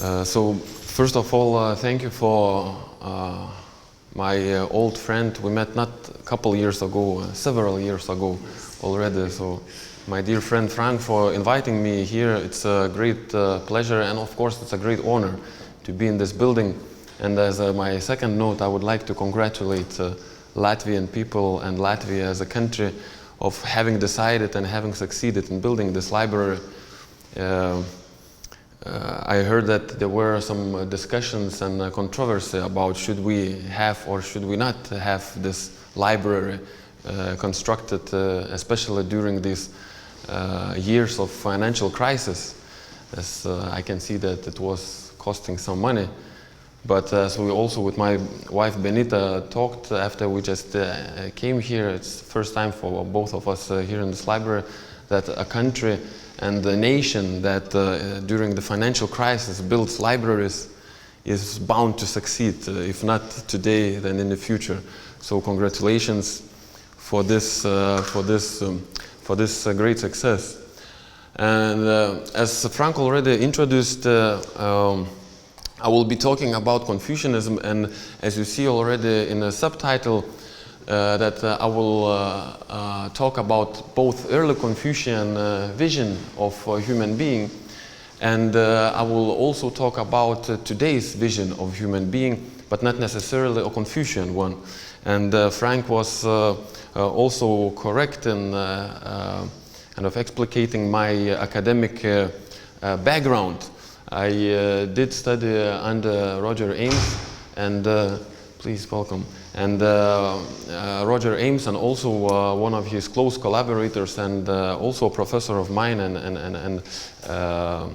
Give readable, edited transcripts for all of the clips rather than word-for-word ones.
So first of all, thank you for my old friend. We met not a couple years ago, several years ago already. So my dear friend Frank for inviting me here. It's a great pleasure, and of course it's a great honor to be in this building. And as my second note, I would like to congratulate Latvian people and Latvia as a country of having decided and having succeeded in building this library. I heard that there were some discussions and controversy about should we have or should we not have this library constructed, especially during these years of financial crisis, as I can see that it was costing some money. But as we also with my wife Benita talked after we just came here, it's the first time for both of us here in this library that a country and the nation that during the financial crisis builds libraries is bound to succeed, if not today, then in the future. So congratulations for this great success. And as Frank already introduced, I will be talking about Confucianism, and as you see already in the subtitle, that I will talk about both early Confucian vision of a human being, and I will also talk about today's vision of human being, but not necessarily a Confucian one. And Frank was also correct in kind of explicating my academic background. I did study under Roger Ames, and please welcome. And Roger Ames, and also one of his close collaborators, and also a professor of mine, and a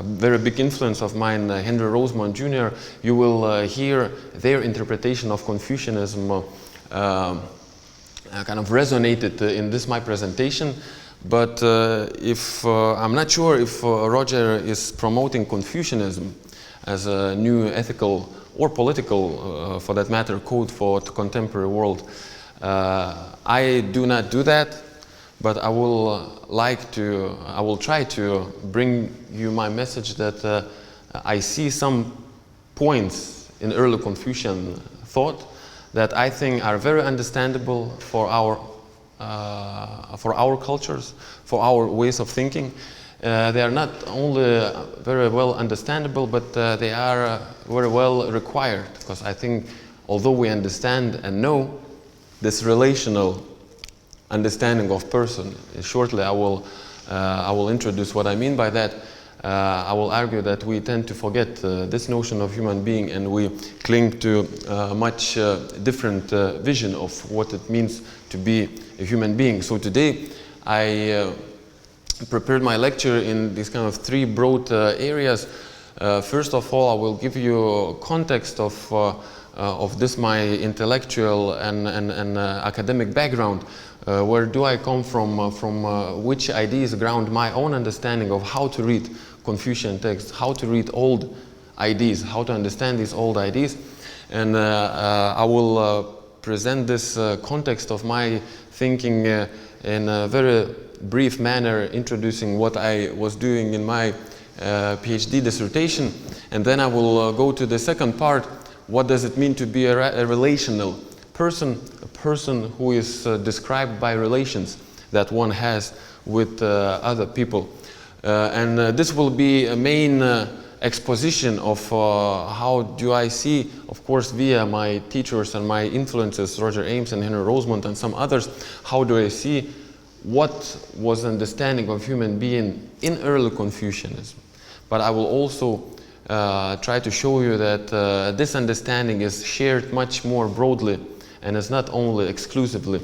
very big influence of mine, Henry Rosemont Jr. You will hear their interpretation of Confucianism kind of resonated in this my presentation. But if I'm not sure if Roger is promoting Confucianism as a new ethical or political, for that matter, code for the contemporary world. I do not do that, but I will try to bring you my message that I see some points in early Confucian thought that I think are very understandable for our cultures, for our ways of thinking. They are not only very well understandable, but they are very well required, because I think although we understand and know this relational understanding of person, shortly I will introduce what I mean by that. I will argue that we tend to forget this notion of human being, and we cling to a much different vision of what it means to be a human being. So today I prepared my lecture in these kind of three broad areas. First of all, I will give you context of this my intellectual and academic background. Where do I come from which ideas ground my own understanding of how to read Confucian texts, how to read old ideas, how to understand these old ideas. And I will present this context of my thinking in a very brief manner, introducing what I was doing in my PhD dissertation, and then I will go to the second part. What does it mean to be a relational person, a person who is described by relations that one has with other people? And this will be a main exposition of how do I see, of course via my teachers and my influences, Roger Ames and Henry Rosemont and some others, how do I see what was understanding of human being in early Confucianism. But I will also try to show you that this understanding is shared much more broadly and is not only exclusively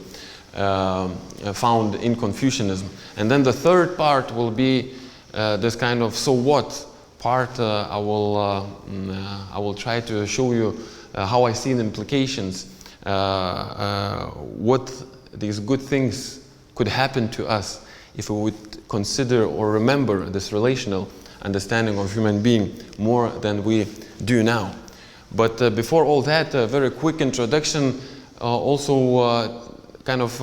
found in Confucianism. And then the third part will be this kind of so what part. I will try to show you how I see the implications, what these good things could happen to us if we would consider or remember this relational understanding of human being more than we do now. But before all that, a very quick introduction, also kind of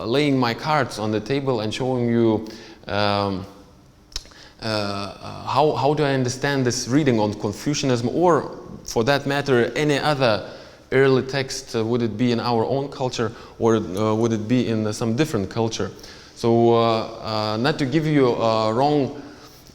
laying my cards on the table and showing you how do I understand this reading on Confucianism, or for that matter any other early text? Would it be in our own culture, or would it be in some different culture? So not to give you a wrong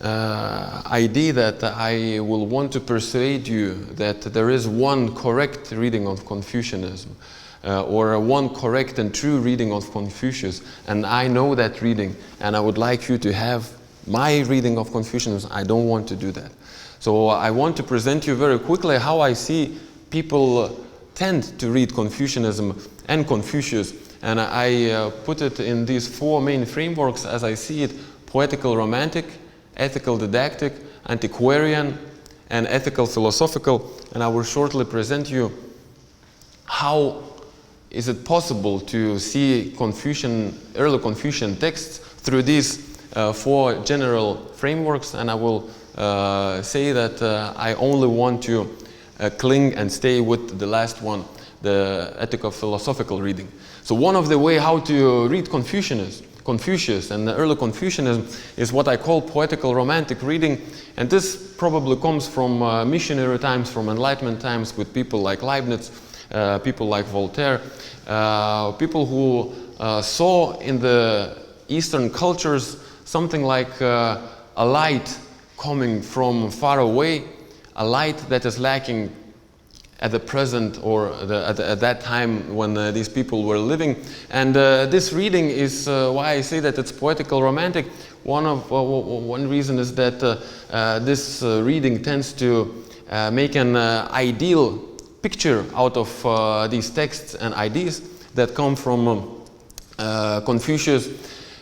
idea that I will want to persuade you that there is one correct reading of Confucianism, or one correct and true reading of Confucius, and I know that reading and I would like you to have my reading of Confucianism. I don't want to do that. So I want to present you very quickly how I see people tend to read Confucianism and Confucius, and I put it in these four main frameworks as I see it: poetical romantic, ethical didactic, antiquarian, and ethical philosophical. And I will shortly present you how is it possible to see early Confucian texts through these four general frameworks, and I will say that I only want to cling and stay with the last one, the ethico-philosophical reading. So one of the way how to read Confucius and the early Confucianism is what I call poetical romantic reading, and this probably comes from missionary times, from Enlightenment times, with people like Leibniz, people like Voltaire, people who saw in the Eastern cultures something like a light coming from far away, a light that is lacking at the present or at that time when these people were living. And this reading is why I say that it's poetical romantic. One reason is that this reading tends to make an ideal picture out of these texts and ideas that come from Confucius.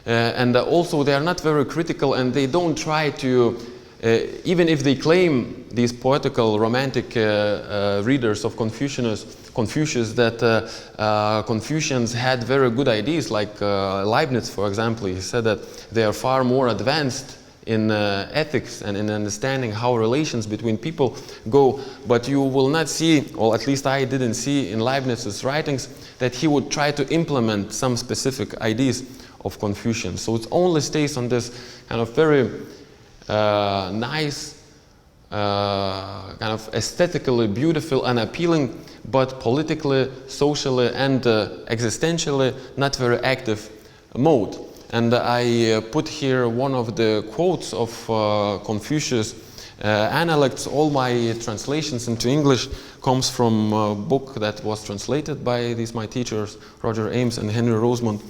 And also they are not very critical, and they don't try to, even if they claim, these poetical romantic readers of Confucius, that Confucians had very good ideas, like Leibniz, for example. He said that they are far more advanced in ethics and in understanding how relations between people go, but you will not see, or at least I didn't see in Leibniz's writings, that he would try to implement some specific ideas of Confucians. So it only stays on this kind of very nice, kind of aesthetically beautiful and appealing, but politically, socially, and existentially not very active mode. And I put here one of the quotes of Confucius Analects. All my translations into English comes from a book that was translated by my teachers, Roger Ames and Henry Rosemont.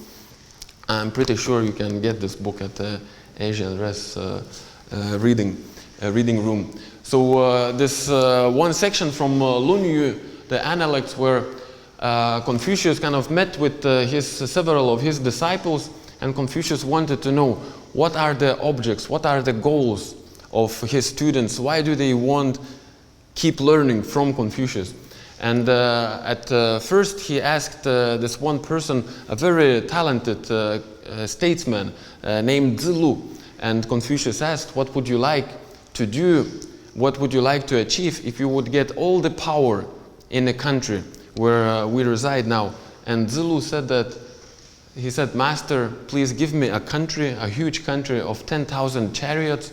I'm pretty sure you can get this book at the AsiaRes reading room. So this one section from Lunyu, the Analects, where Confucius kind of met with several of his disciples, and Confucius wanted to know what are the objects, what are the goals of his students, why do they want keep learning from Confucius. And at first he asked this one person, a very talented statesman named Zilu, and Confucius asked, what would you like to do, what would you like to achieve if you would get all the power in the country where we reside now? And Zilu said that, he said, Master, please give me a country, a huge country of 10,000 chariots,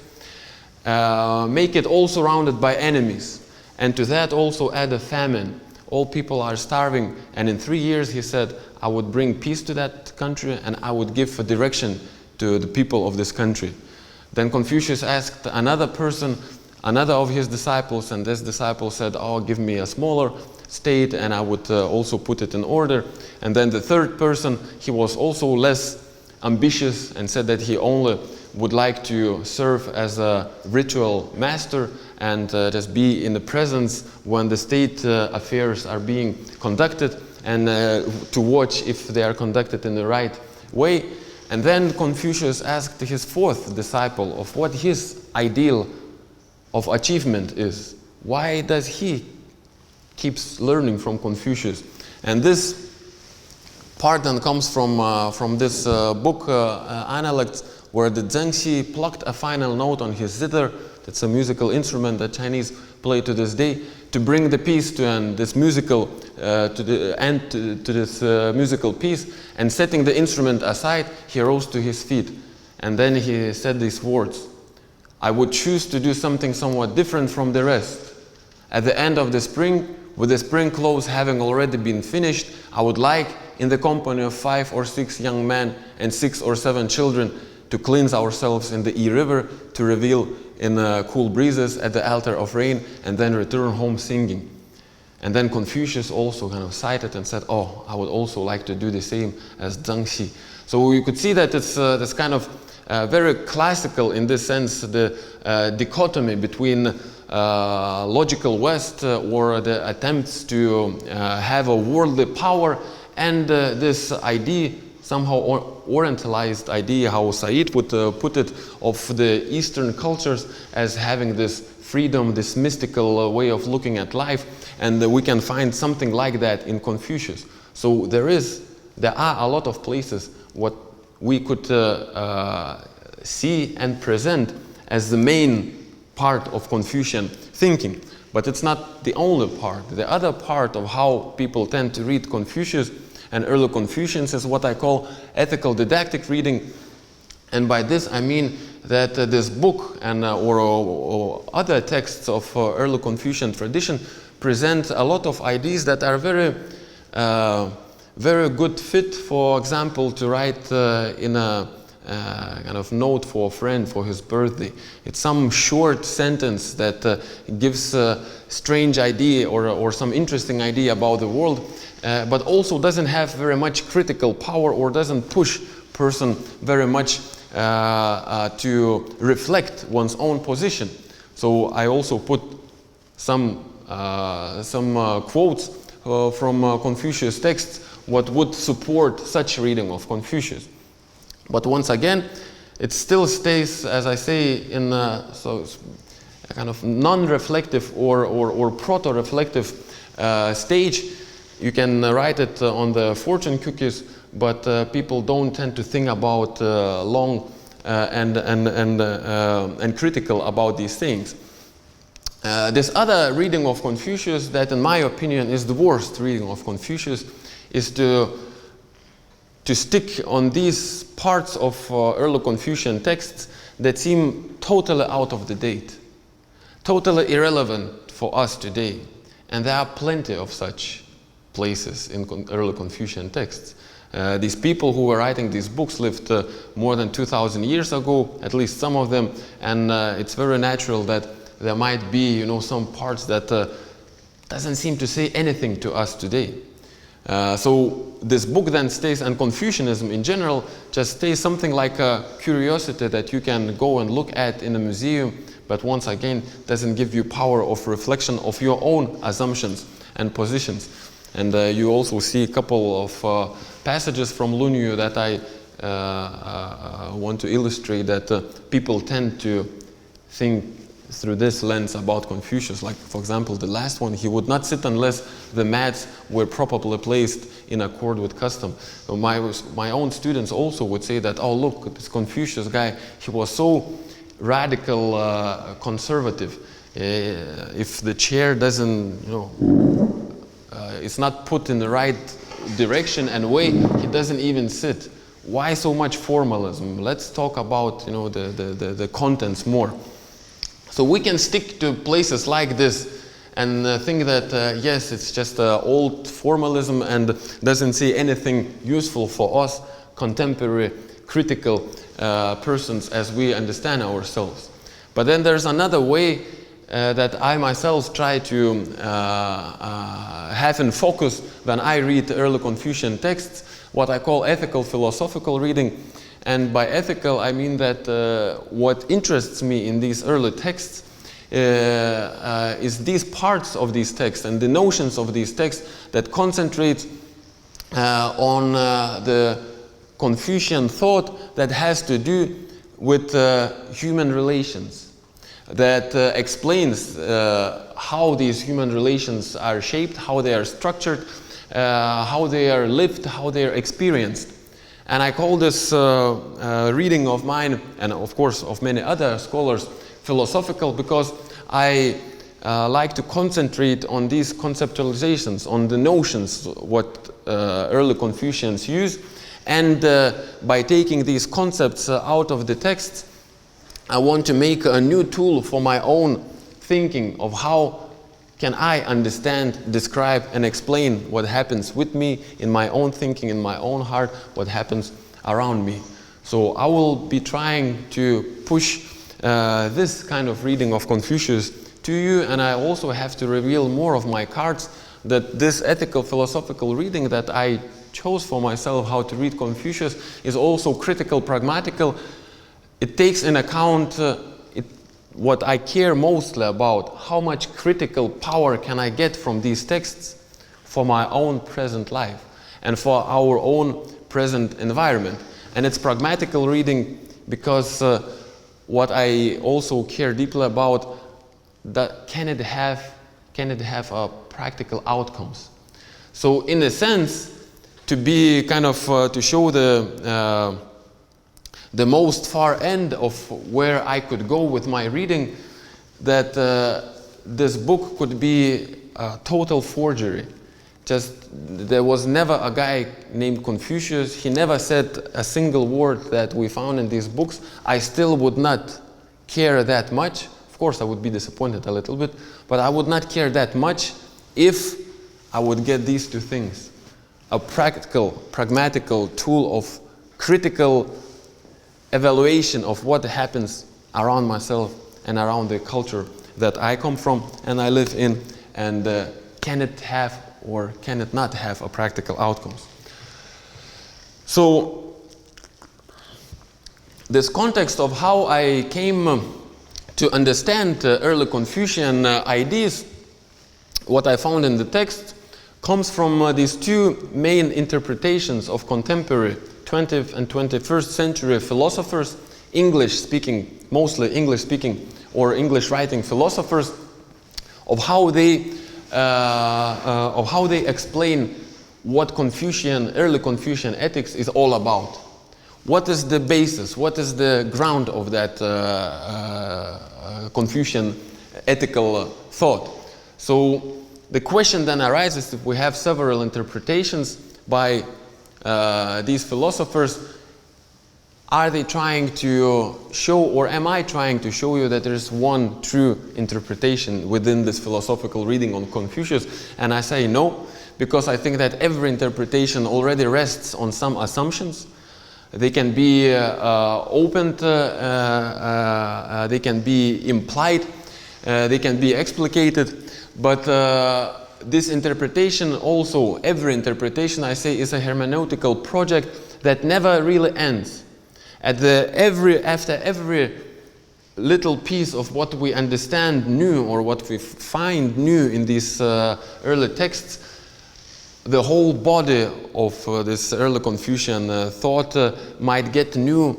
make it all surrounded by enemies. And to that also add a famine. All people are starving, and in 3 years, he said, I would bring peace to that country, and I would give a direction to the people of this country. Then Confucius asked another person, another of his disciples, and this disciple said, oh, give me a smaller state, and I would also put it in order. And then the third person, he was also less ambitious and said that he only would like to serve as a ritual master and just be in the presence when the state affairs are being conducted, and to watch if they are conducted in the right way. And then Confucius asked his fourth disciple of what his ideal of achievement is. Why does he keeps learning from Confucius? And this part then comes from this book, Analects, where the Zhengxi plucked a final note on his zither. That's a musical instrument that Chinese play to this day, to bring the peace to end, this musical musical piece. And setting the instrument aside, he rose to his feet, and then he said these words: I would choose to do something somewhat different from the rest. At the end of the spring, with the spring clothes having already been finished, I would like, in the company of 5 or 6 young men and 6 or 7 children, to cleanse ourselves in the River, to reveal in cool breezes at the altar of rain, and then return home singing. And then Confucius also kind of cited and said, oh, I would also like to do the same as Zhangxi. So you could see that it's this kind of very classical in this sense, the dichotomy between logical West or the attempts to have a worldly power and this idea, somehow orientalized idea, how Said would put it, of the Eastern cultures as having this freedom, this mystical way of looking at life, and we can find something like that in Confucius. So there are a lot of places what we could see and present as the main part of Confucian thinking. But it's not the only part. The other part of how people tend to read Confucius and early Confucians is what I call ethical didactic reading. And by this I mean that this book and or other texts of early Confucian tradition present a lot of ideas that are very good fit, for example, to write in a kind of note for a friend for his birthday. It's some short sentence that gives a strange idea or some interesting idea about the world, but also doesn't have very much critical power or doesn't push person very much to reflect one's own position. So I also put some quotes from Confucius texts what would support such reading of Confucius. But once again, it still stays, as I say, in a kind of non-reflective or proto-reflective stage. You can write it on the fortune cookies, but people don't tend to think about long and critical about these things. This other reading of Confucius that, in my opinion, is the worst reading of Confucius is to stick on these parts of early Confucian texts that seem totally out of the date, totally irrelevant for us today. And there are plenty of such places in early Confucian texts. These people who were writing these books lived more than 2,000 years ago, at least some of them, and it's very natural that there might be, some parts that doesn't seem to say anything to us today. So this book then stays, and Confucianism in general just stays something like a curiosity that you can go and look at in a museum, but once again doesn't give you power of reflection of your own assumptions and positions. And you also see a couple of passages from Lunyu that I want to illustrate that people tend to think through this lens about Confucius. Like, for example, the last one, he would not sit unless the mats were properly placed in accord with custom. So my own students also would say that, oh, look, this Confucius guy, he was so radical conservative. If the chair doesn't, it's not put in the right direction and way, he doesn't even sit. Why so much formalism? Let's talk about, the contents more. So we can stick to places like this and think that, yes, it's just old formalism and doesn't say anything useful for us, contemporary, critical persons as we understand ourselves. But then there's another way that I myself try to have in focus when I read early Confucian texts, what I call ethical philosophical reading. And by ethical, I mean that what interests me in these early texts is these parts of these texts and the notions of these texts that concentrate on the Confucian thought that has to do with human relations, that explains how these human relations are shaped, how they are structured, how they are lived, how they are experienced. And I call this reading of mine, and of course of many other scholars, philosophical, because I like to concentrate on these conceptualizations, on the notions what early Confucians use, and by taking these concepts out of the texts, I want to make a new tool for my own thinking of how can I understand, describe, and explain what happens with me in my own thinking, in my own heart, what happens around me. So I will be trying to push this kind of reading of Confucius to you, and I also have to reveal more of my cards that this ethical philosophical reading that I chose for myself, how to read Confucius, is also critical, pragmatical. It takes in account what I care mostly about, how much critical power can I get from these texts for my own present life and for our own present environment. And it's pragmatical reading because what I also care deeply about, that can it have practical outcomes. So in a sense, to be kind of to show the most far end of where I could go with my reading, that this book could be a total forgery. Just there was never a guy named Confucius. He never said a single word that we found in these books. I still would not care that much. Of course, I would be disappointed a little bit, but I would not care that much if I would get these two things. A practical, pragmatical tool of critical evaluation of what happens around myself and around the culture that I come from and I live in, and can it have or can it not have a practical outcomes. So this context of how I came to understand early Confucian ideas, what I found in the text comes from these two main interpretations of contemporary 20th and 21st century philosophers, English-speaking, mostly English-speaking or English-writing philosophers, of how they explain what early Confucian ethics is all about. What is the basis? What is the ground of that Confucian ethical thought? So the question then arises, if we have several interpretations by these philosophers, are they trying to show, or am I trying to show you that there is one true interpretation within this philosophical reading on Confucius? And I say no, because I think that every interpretation already rests on some assumptions. They can be opened, they can be implied, they can be explicated, but this interpretation also, every interpretation, I say, is a hermeneutical project that never really ends. After every little piece of what we understand new or what we find new in these early texts, the whole body of this early Confucian thought might get new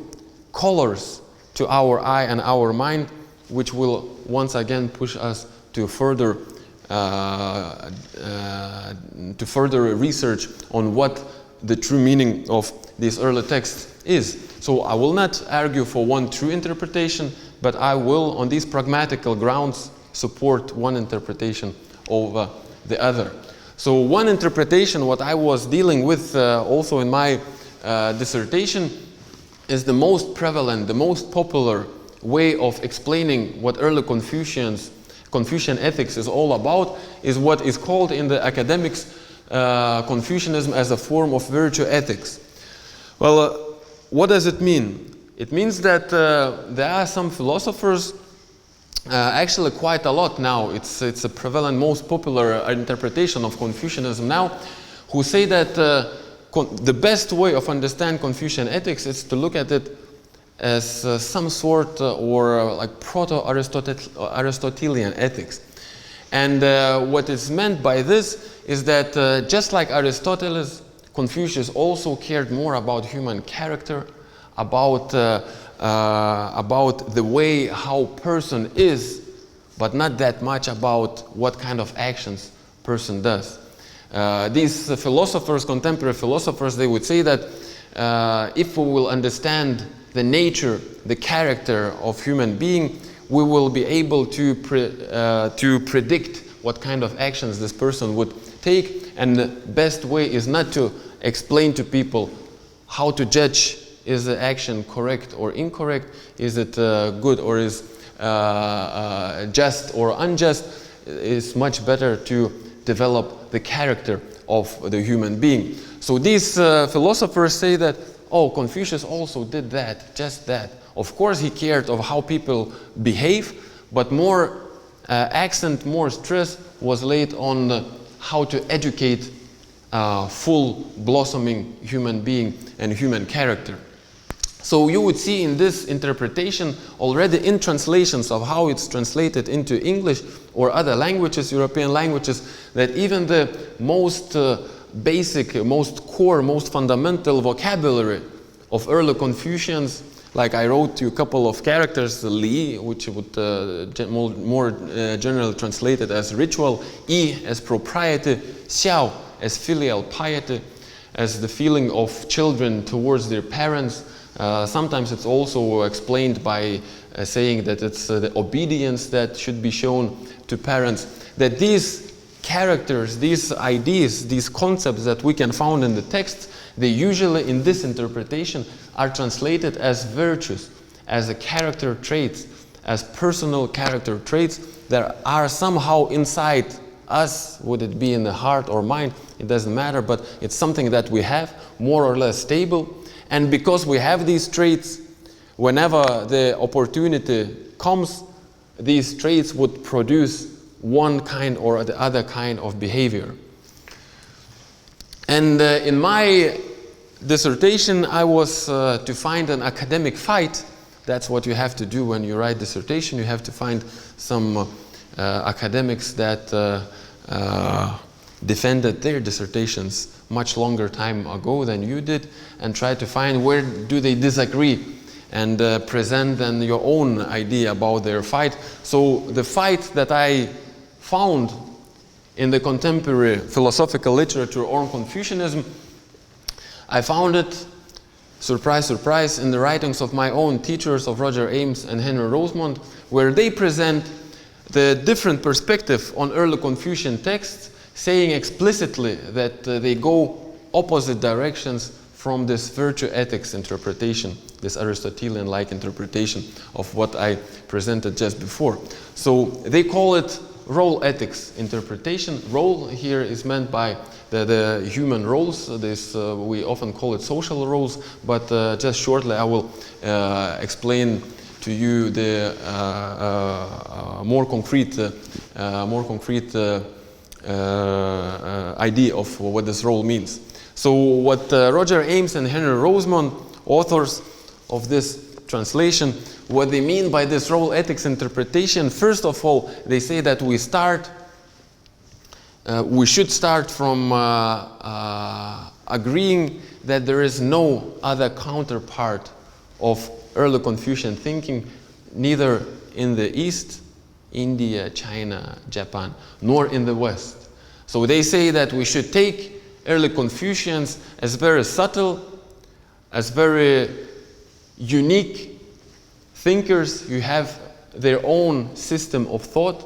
colors to our eye and our mind, which will once again push us to further research on what the true meaning of these early texts is. So I will not argue for one true interpretation, but I will, on these pragmatical grounds, support one interpretation over the other. So one interpretation, what I was dealing with also in my dissertation, is the most prevalent, the most popular way of explaining what early Confucian ethics is all about, is what is called in the academics Confucianism as a form of virtue ethics. Well, what does it mean? It means that there are some philosophers, actually quite a lot now, it's a prevalent, most popular interpretation of Confucianism now, who say that the best way of understand Confucian ethics is to look at it as some sort or like proto-Aristotelian ethics. And what is meant by this is that just like Aristotle, Confucius also cared more about human character, about the way how person is, but not that much about what kind of actions person does. These philosophers, contemporary philosophers, they would say that if we will understand the nature, the character of human being, we will be able to predict what kind of actions this person would take, and the best way is not to explain to people how to judge Is the action correct or incorrect? Is it good or is just or unjust? It's much better to develop the character of the human being. So these philosophers say that, oh, Confucius also did that, just that. Of course he cared of how people behave, but more accent, more stress was laid on how to educate full blossoming human being and human character. So you would see in this interpretation already in translations of how it's translated into English or other languages, European languages, that even the most basic, most core, most fundamental vocabulary of early Confucians, like I wrote you a couple of characters, Li, which would more generally translated as ritual, Yi as propriety, Xiao as filial piety, as the feeling of children towards their parents. Sometimes it's also explained by saying that it's the obedience that should be shown to parents. That these characters, these ideas, these concepts that we can find in the text, they usually in this interpretation are translated as virtues, as a character traits, as personal character traits that are somehow inside us. Would it be in the heart or mind? It doesn't matter, but it's something that we have, more or less stable. And because we have these traits, whenever the opportunity comes, these traits would produce one kind or the other kind of behavior. And in my dissertation, I was to find an academic fight. That's what you have to do when you write dissertation. You have to find some academics that defended their dissertations much longer time ago than you did, and try to find where do they disagree and present then your own idea about their fight. So the fight that I found in the contemporary philosophical literature on Confucianism, I found it, surprise, surprise, in the writings of my own teachers of Roger Ames and Henry Rosemont, where they present the different perspective on early Confucian texts, saying explicitly that they go opposite directions from this virtue ethics interpretation, this Aristotelian-like interpretation of what I presented just before. So they call it role ethics interpretation. Role here is meant by the human roles. This we often call it social roles, but just shortly I will explain to you the more concrete idea of what this role means. So what Roger Ames and Henry Rosemont, authors of this translation, what they mean by this role ethics interpretation, first of all, they say that we should start from agreeing that there is no other counterpart of early Confucian thinking, neither in the East, India, China, Japan, nor in the West. So they say that we should take early Confucians as very subtle, as very unique thinkers who have their own system of thought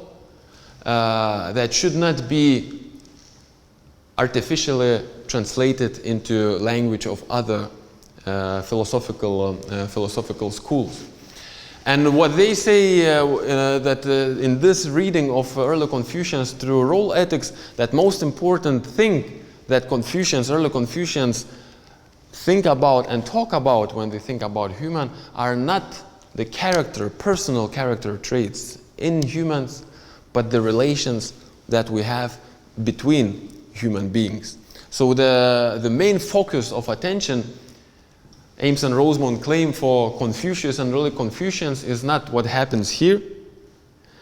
that should not be artificially translated into language of other philosophical schools. And what they say that in this reading of early Confucians through role ethics, that most important thing that early Confucians think about and talk about when they think about human are not the personal character traits in humans, but the relations that we have between human beings. So the main focus of attention, Ames and Rosemont claim, for Confucius and early Confucians is not what happens here.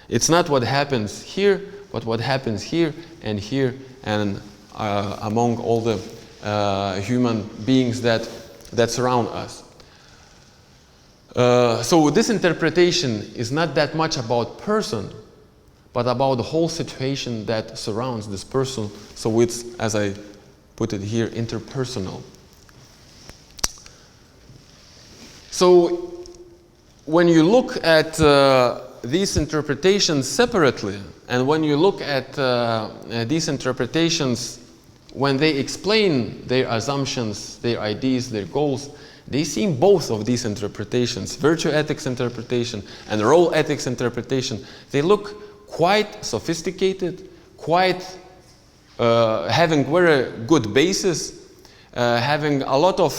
It's not what happens here, but what happens here and among all the human beings that surround us. So this interpretation is not that much about person, but about the whole situation that surrounds this person. So it's, as I put it here, interpersonal. So when you look at these interpretations separately, and when you look at these interpretations when they explain their assumptions, their ideas, their goals, they seem both of these interpretations, virtue ethics interpretation and role ethics interpretation, they look quite sophisticated, quite having very good basis, having a lot of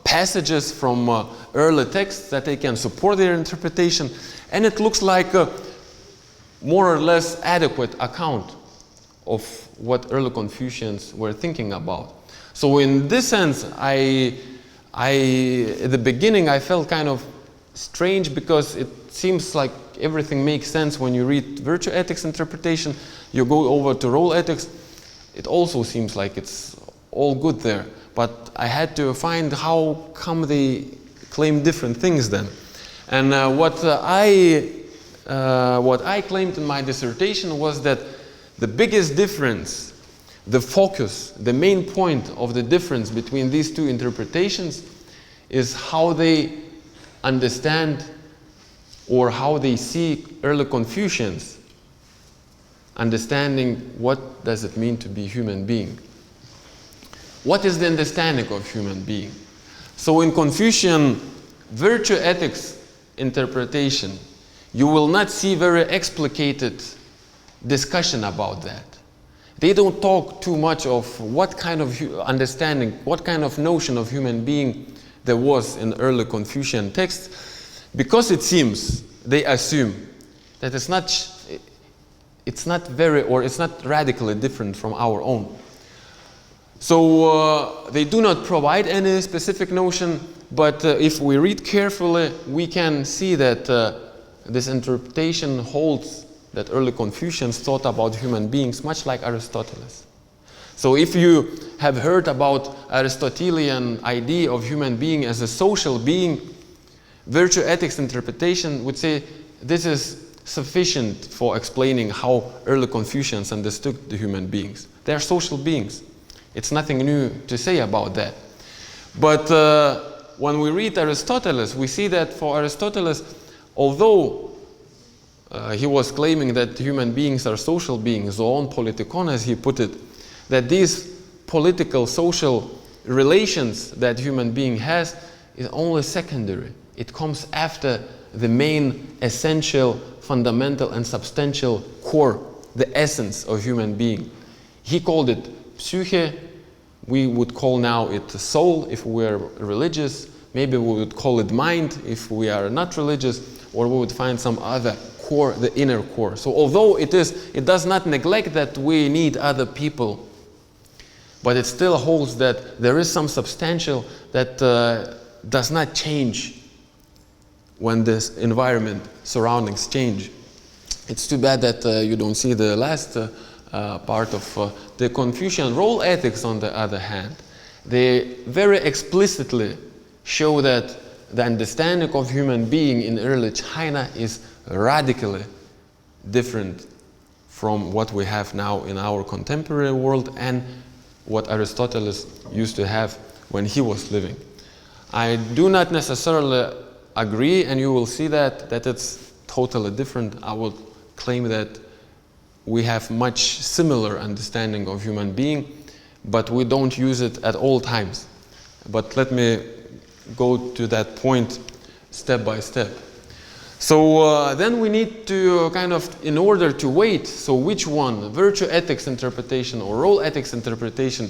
passages from early texts that they can support their interpretation, and it looks like a more or less adequate account of what early Confucians were thinking about. So in this sense, at the beginning I felt kind of strange, because it seems like everything makes sense when you read virtue ethics interpretation. You go over to role ethics, it also seems like it's all good there. But I had to find how come they claim different things then. And what I claimed in my dissertation was that the biggest difference, the focus, the main point of the difference between these two interpretations is how they understand or how they see early Confucians understanding what does it mean to be human being. What is the understanding of human being? So in Confucian virtue ethics interpretation, you will not see very explicated discussion about that. They don't talk too much of what kind of understanding, what kind of notion of human being there was in early Confucian texts, because it seems they assume that it's not very, or it's not radically different from our own. So they do not provide any specific notion, but if we read carefully, we can see that this interpretation holds that early Confucians thought about human beings much like Aristotle. So if you have heard about Aristotelian idea of human being as a social being, virtue ethics interpretation would say this is sufficient for explaining how early Confucians understood the human beings. They are social beings. It's nothing new to say about that. But when we read Aristotle, we see that for Aristotle, although he was claiming that human beings are social beings, zoon politikon, as he put it, that these political, social relations that human being has is only secondary. It comes after the main, essential, fundamental, and substantial core, the essence of human being. He called it psyche. We would call now it soul if we are religious. Maybe we would call it mind if we are not religious, or we would find some other core, the inner core. So although it does not neglect that we need other people, but it still holds that there is some substantial that does not change when this environment, surroundings change. It's too bad that you don't see the last part of the Confucian role ethics. On the other hand, they very explicitly show that the understanding of human being in early China is radically different from what we have now in our contemporary world and what Aristotle used to have when he was living. I do not necessarily agree, and you will see that it's totally different. I would claim that we have much similar understanding of human being, but we don't use it at all times. But let me go to that point step by step. So then we need to in order to weight, so which one, virtue ethics interpretation or role ethics interpretation,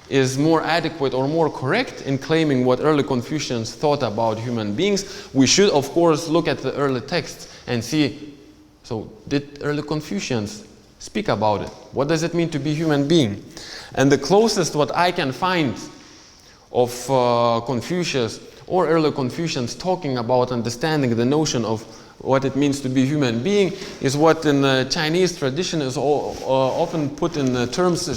is more adequate or more correct in claiming what early Confucians thought about human beings, we should of course look at the early texts and see, so did early Confucians speak about it? What does it mean to be human being? And the closest what I can find of Confucius or early Confucians talking about understanding the notion of what it means to be human being is what in the Chinese tradition is often put in the terms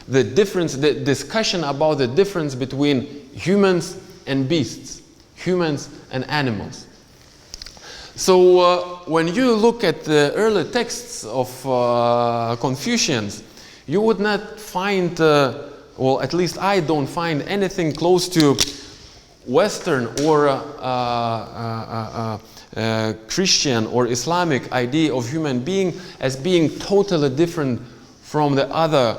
the difference, the discussion about the difference between humans and beasts, humans and animals. So when you look at the early texts of Confucians, you would not find, well, at least I don't find anything close to Western or Christian or Islamic idea of human being as being totally different from the other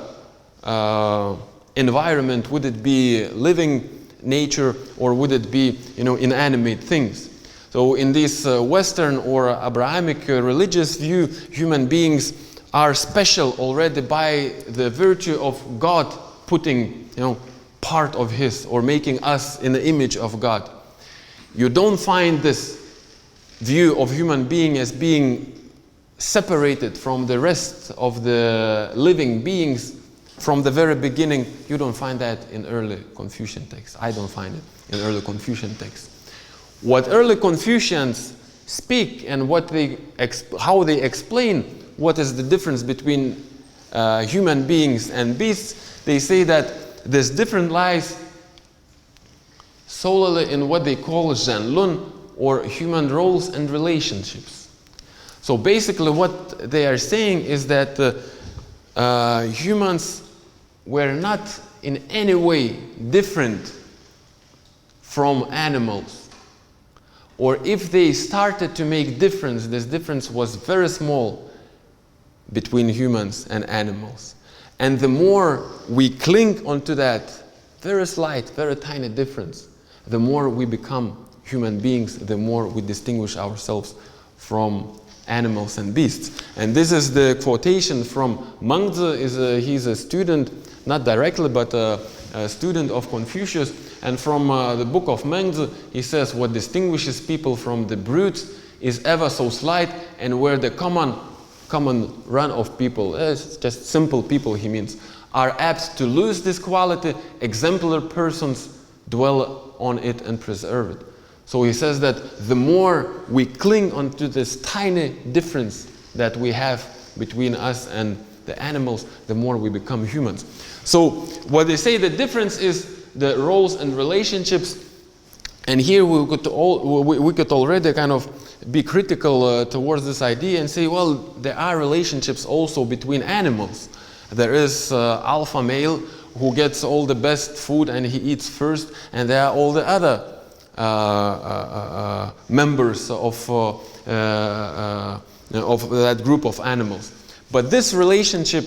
environment? Would it be living nature, or would it be, inanimate things? So in this Western or Abrahamic religious view, human beings are special already by the virtue of God putting, part of His, or making us in the image of God. You don't find this view of human being as being separated from the rest of the living beings from the very beginning. You don't find that in early Confucian texts. I don't find it in early Confucian texts. What early Confucians speak and how they explain what is the difference between human beings and beasts, they say that this difference lies solely in what they call zhenlun, or human roles and relationships. So basically what they are saying is that humans were not in any way different from animals. Or if they started to make difference, this difference was very small between humans and animals. And the more we cling onto that very slight, very tiny difference, the more we become human beings, the more we distinguish ourselves from animals and beasts. And this is the quotation from Mengzi. He's a student, not directly, but a student of Confucius. And from the book of Mengzi, he says, what distinguishes people from the brutes is ever so slight, and where the common run of people, it's just simple people, he means, are apt to lose this quality, exemplary persons dwell on it and preserve it. So he says that the more we cling onto this tiny difference that we have between us and the animals, the more we become humans. So what they say, the difference is the roles and relationships. And here we could already kind of be critical towards this idea and say, well, there are relationships also between animals. There is alpha male who gets all the best food and he eats first, and there are all the other members of that group of animals. But this relationship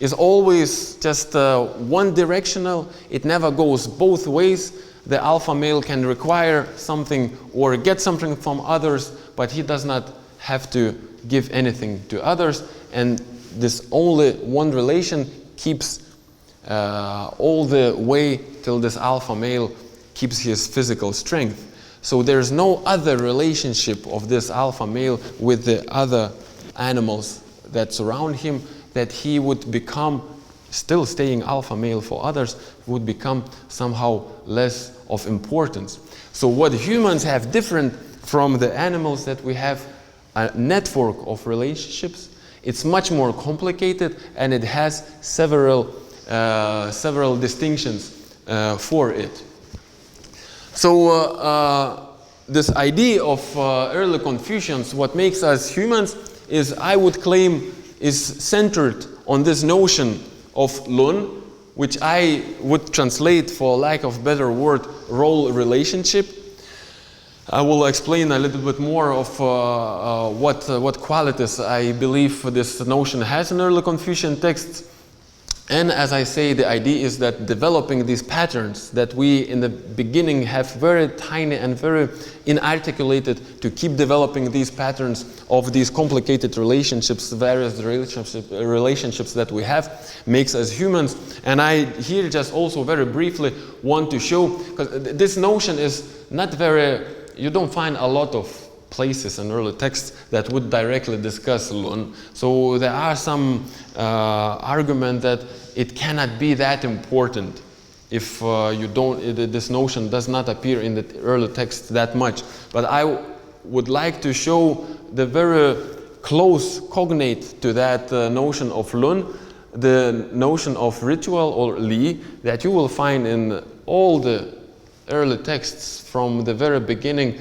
is always just one directional. It never goes both ways. The alpha male can require something or get something from others, but he does not have to give anything to others. And this only one relation keeps all the way till this alpha male keeps his physical strength. So there's no other relationship of this alpha male with the other animals that surround him, that he would become, still staying alpha male for others, would become somehow less of importance. So what humans have different from the animals, that we have a network of relationships. It's much more complicated, and it has several distinctions for it. So this idea of early Confucians, what makes us humans, is, I would claim, is centered on this notion of lun, which I would translate, for lack of better word, role relationship. I will explain a little bit more of what qualities I believe this notion has in early Confucian texts. And as I say, the idea is that developing these patterns that we in the beginning have very tiny and very inarticulated, to keep developing these patterns of these complicated relationships, various relationships that we have, makes us humans. And I here just also very briefly want to show, because this notion is not very, you don't find a lot of places in early texts that would directly discuss lun. So there are some argument that it cannot be that important if this notion does not appear in the early text that much. But I would like to show the very close cognate to that notion of lun, the notion of ritual or li, that you will find in all the early texts from the very beginning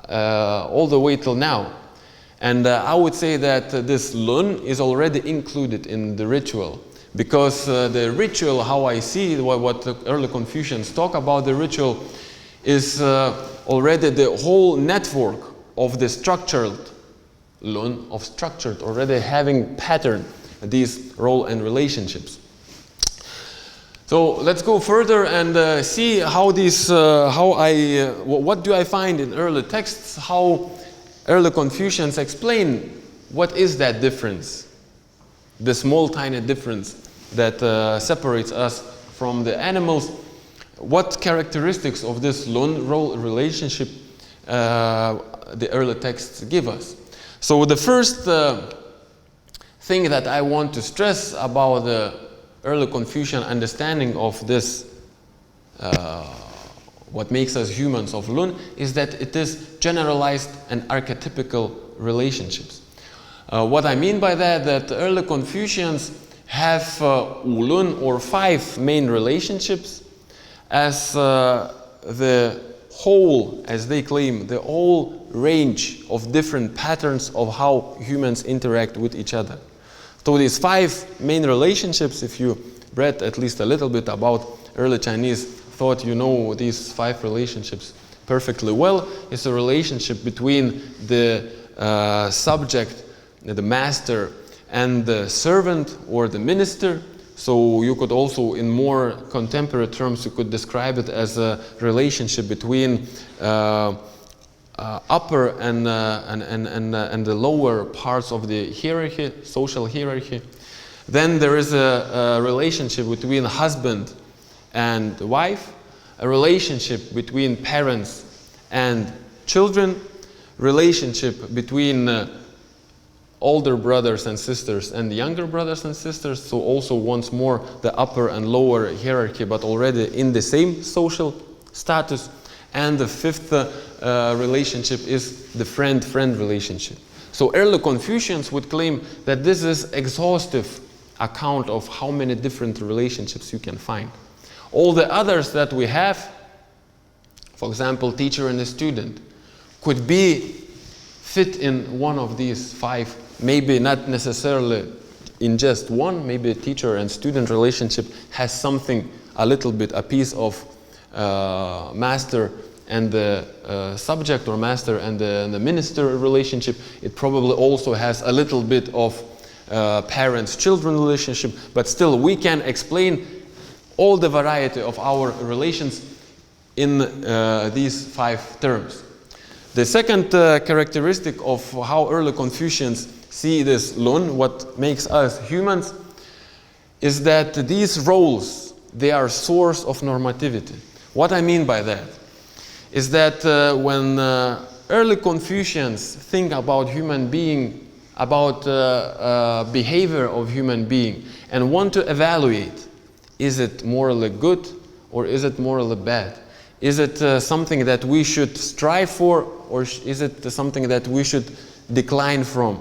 all the way till now. And I would say that this lun is already included in the ritual, because the ritual, how I see it, what the early Confucians talk about the ritual, is already the whole network of the structured lun, of structured, already having pattern these role and relationships. So let's go further and see how these, what do I find in early texts, how early Confucians explain what is that difference, the small tiny difference that separates us from the animals, what characteristics of this lun-role relationship the early texts give us. So the first thing that I want to stress about the early Confucian understanding of this, what makes us humans of lun, is that it is generalized and archetypical relationships. What I mean by that early Confucians have ulun, or 5 main relationships, as the whole, as they claim, the whole range of different patterns of how humans interact with each other. So these 5 main relationships, if you read at least a little bit about early Chinese thought, you know these 5 relationships perfectly well. It's a relationship between the subject, the master, and the servant or the minister. So you could also, in more contemporary terms, you could describe it as a relationship between upper and the lower parts of the hierarchy, social hierarchy. Then there is a relationship between husband and wife, a relationship between parents and children, relationship between older brothers and sisters and younger brothers and sisters, so also once more the upper and lower hierarchy, but already in the same social status. And the 5th relationship is the friend-friend relationship. So early Confucians would claim that this is exhaustive account of how many different relationships you can find. All the others that we have, for example, teacher and a student, could be fit in one of these 5, maybe not necessarily in just one. Maybe a teacher and student relationship has something, a little bit, a piece of master and the subject, or master and the minister relationship. It probably also has a little bit of parents-children relationship, but still we can explain all the variety of our relations in these 5 terms. The second characteristic of how early Confucians see this lun, what makes us humans, is that these roles, they are source of normativity. What I mean by that is that when early Confucians think about human being, about behavior of human being, and want to evaluate, is it morally good or is it morally bad? Is it something that we should strive for, or is it something that we should decline from?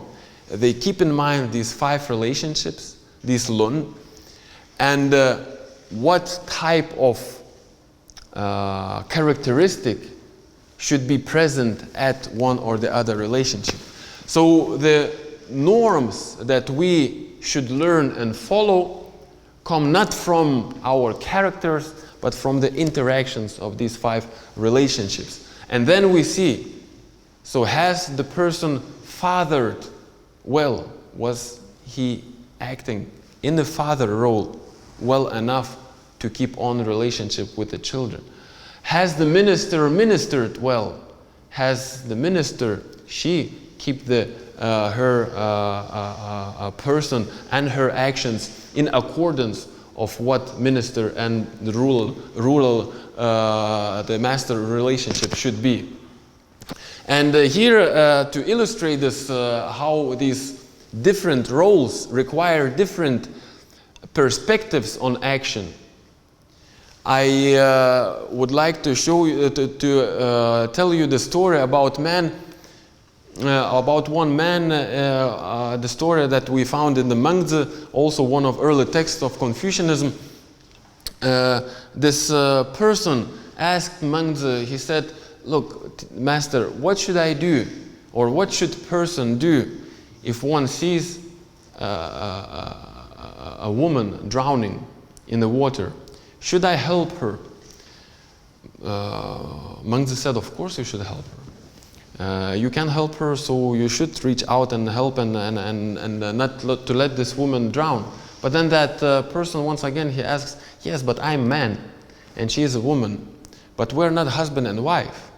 They keep in mind these 5 relationships, these lun, and what type of characteristic should be present at one or the other relationship. So the norms that we should learn and follow come not from our characters, but from the interactions of these 5 relationships. And then we see, so has the person fathered well? Was he acting in the father role well enough to keep on relationship with the children? Has the minister ministered well? Has the minister, she, keep the her person and her actions in accordance of what minister and the rural the master relationship should be? And here to illustrate this, how these different roles require different perspectives on action, I would like to show you, tell you the story about one man, the story that we found in the Mengzi, also one of early texts of Confucianism. This person asked Mengzi, he said, "Look, master, what should I do, or what should person do if one sees a woman drowning in the water? Should I help her?" Mengzi said, "Of course you should help her. You can help her, so you should reach out and help and not to let this woman drown. But then that person, once again, he asks, yes, but I'm man, and she is a woman, but we're not husband and wife.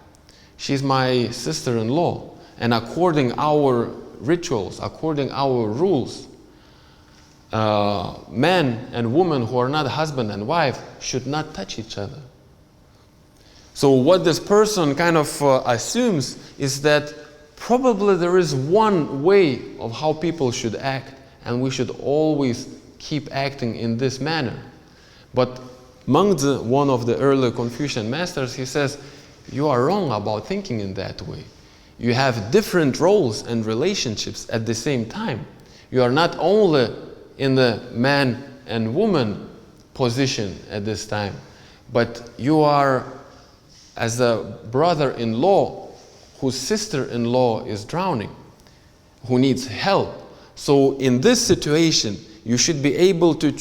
She's my sister-in-law, and according our rituals, according our rules, man and woman who are not husband and wife should not touch each other. So what this person kind of assumes is that probably there is one way of how people should act, and we should always keep acting in this manner. But Mengzi, one of the early Confucian masters, he says, you are wrong about thinking in that way. You have different roles and relationships at the same time. You are not only in the man and woman position at this time, but you are as a brother-in-law whose sister-in-law is drowning, who needs help. So in this situation, you should be able to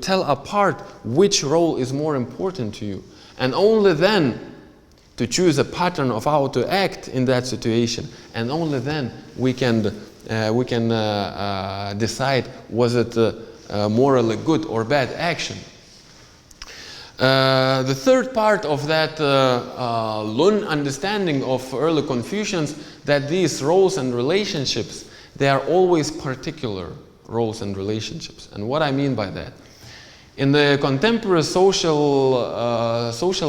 tell apart which role is more important to you, and only then to choose a pattern of how to act in that situation, and only then we can decide was it morally good or bad action. The third part of that Lun understanding of early Confucians, that these roles and relationships, they are always particular roles and relationships. And what I mean by that? In the contemporary social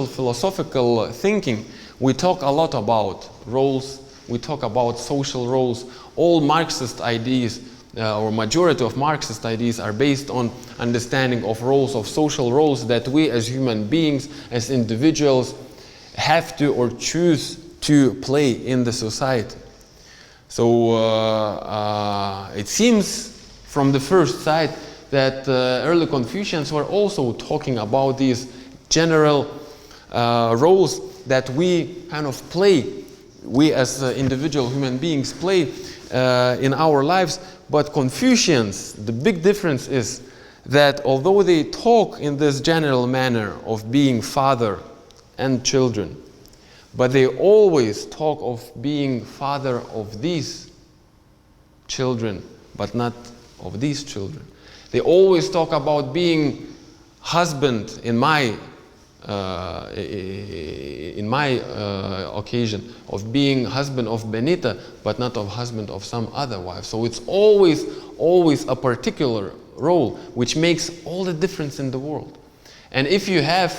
philosophical thinking, we talk a lot about roles, we talk about social roles. All Marxist ideas, or majority of Marxist ideas, are based on understanding of roles, of social roles that we as human beings, as individuals, have to or choose to play in the society. So it seems from the first sight that early Confucians were also talking about these general roles that we kind of play, we as individual human beings play in our lives. But Confucians, the big difference is that although they talk in this general manner of being father and children, but they always talk of being father of these children, but not of these children. They always talk about being husband in my occasion, of being husband of Benita, but not of husband of some other wife. So it's always a particular role, which makes all the difference in the world. And if you have,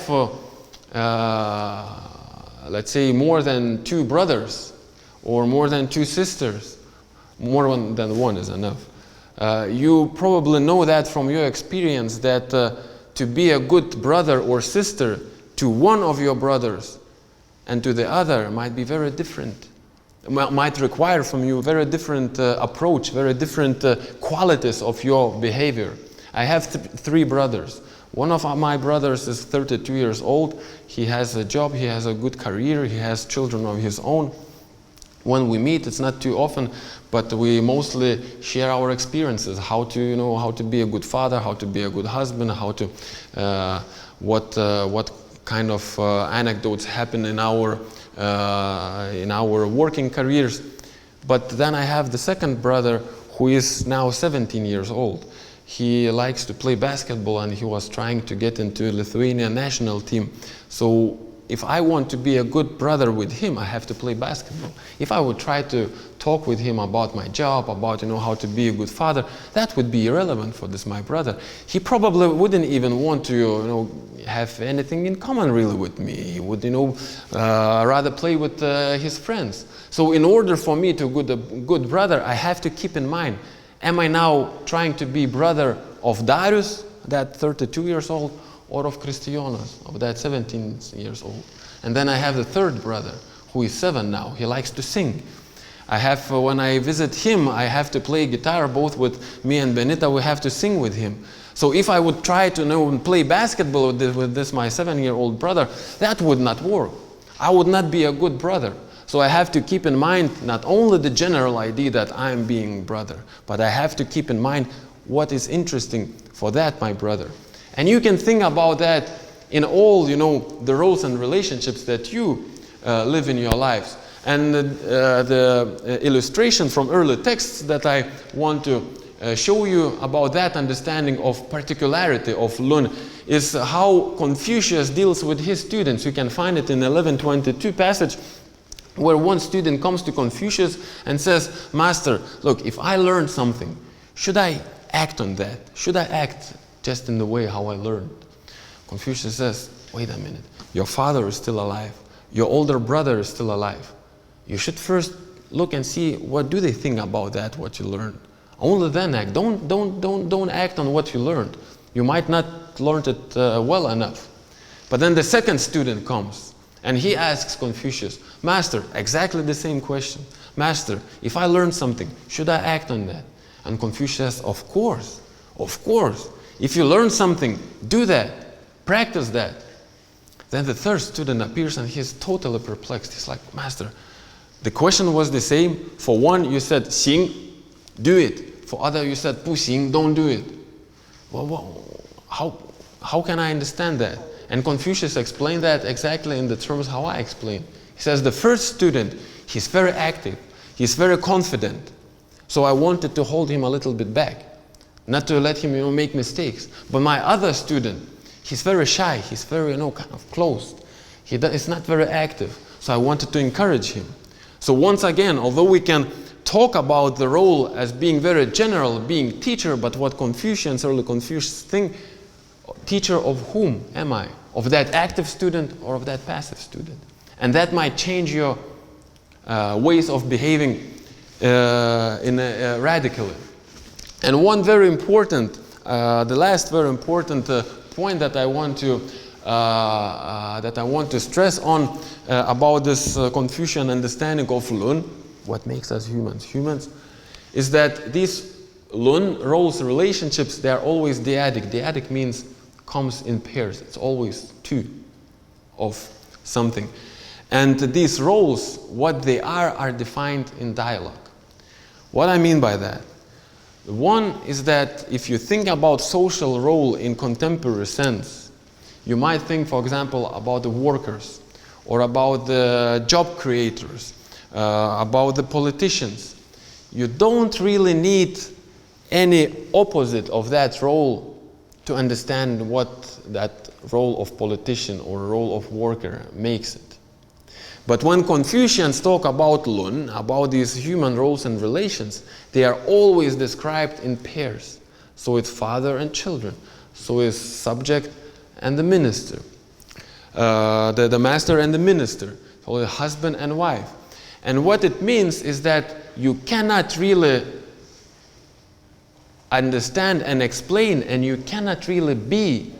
let's say, more than 2 brothers, or more than 2 sisters, more than one is enough. You probably know that from your experience, that to be a good brother or sister to one of your brothers and to the other might be very different. Might require from you very different approach, very different qualities of your behavior. I have 3 brothers. One of my brothers is 32 years old. He has a job, he has a good career, he has children of his own. When we meet, it's not too often, but we mostly share our experiences, how to be a good father, how to be a good husband, how to what kind of anecdotes happen in our working careers. But then I have the second brother, who is now 17 years old. He likes to play basketball, and he was trying to get into Lithuania national team. So if I want to be a good brother with him, I have to play basketball. If I would try to talk with him about my job, about how to be a good father, that would be irrelevant for my brother. He probably wouldn't even want to have anything in common really with me. He would rather play with his friends. So in order for me to be a good brother, I have to keep in mind, am I now trying to be brother of Darius, that 32 years old, or of Christianas, of that 17 years old? And then I have the third brother, who is 7 now. He likes to sing. I have, when I visit him, I have to play guitar, both with me and Benita. We have to sing with him. So if I would try to play basketball with this my 7-year-old brother, that would not work. I would not be a good brother. So I have to keep in mind not only the general idea that I'm being brother, but I have to keep in mind what is interesting for that my brother. And you can think about that in all, the roles and relationships that you live in your lives. And the illustration from early texts that I want to show you about that understanding of particularity of Lun is how Confucius deals with his students. You can find it in 1122 passage, where one student comes to Confucius and says, Master, look, if I learned something, should I act on that? Should I act just in the way how I learned? Confucius says, wait a minute, your father is still alive. Your older brother is still alive. You should first look and see what do they think about that, what you learned. Only then act. Don't act on what you learned. You might not learn it well enough. But then the second student comes and he asks Confucius, Master, exactly the same question. Master, if I learned something, should I act on that? And Confucius says, of course. If you learn something, do that. Practice that. Then the third student appears and he's totally perplexed. He's like, Master, the question was the same. For one, you said, 行, do it. For other, you said, 不行, don't do it. Well, how can I understand that? And Confucius explained that exactly in the terms how I explain. He says, the first student, he's very active. He's very confident. So I wanted to hold him a little bit back, not to let him, make mistakes. But my other student, he's very shy. He's very, kind of closed. He's not very active. So I wanted to encourage him. So once again, although we can talk about the role as being very general, being teacher, but what Confucians, early Confucians think, teacher of whom am I? Of that active student or of that passive student? And that might change your ways of behaving radically. And one very important, the last very important point that I want to stress on about this Confucian understanding of Lun, what makes us humans, is that these Lun roles, relationships, they are always dyadic. Dyadic means comes in pairs. It's always two of something. And these roles, what they are defined in dialogue. What I mean by that? One is that if you think about social role in contemporary sense, you might think, for example, about the workers, or about the job creators, about the politicians. You don't really need any opposite of that role to understand what that role of politician or role of worker makes it. But when Confucians talk about Lun, about these human roles and relations, they are always described in pairs. So it's father and children. So it's subject and the minister. The master and the minister. So the husband and wife. And what it means is that you cannot really understand and explain, and you cannot really be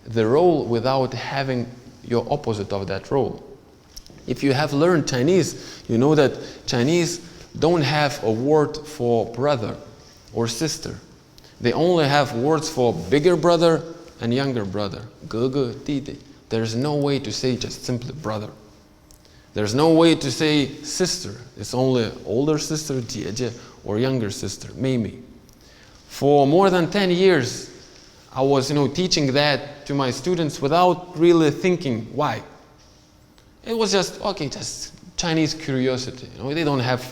the role without having your opposite of that role. If you have learned Chinese, you know that Chinese don't have a word for brother or sister. They only have words for bigger brother and younger brother. 哥哥弟弟. There's no way to say just simply brother. There's no way to say sister. It's only older sister, 姐姐, or younger sister, 妹妹. For more than 10 years, I was, teaching that to my students without really thinking why. It was just Chinese curiosity. They don't have,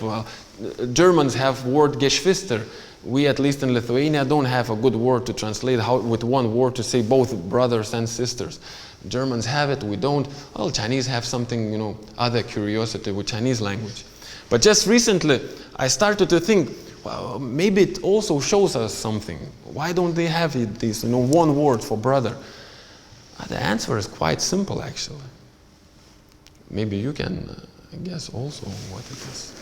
Germans have word Geschwister. We, at least in Lithuania, don't have a good word to translate with one word to say both brothers and sisters. Germans have it, we don't. Well, Chinese have something, other curiosity with Chinese language. But just recently, I started to think, well, maybe it also shows us something. Why don't they have this, one word for brother? The answer is quite simple, actually. Maybe you can guess also what it is.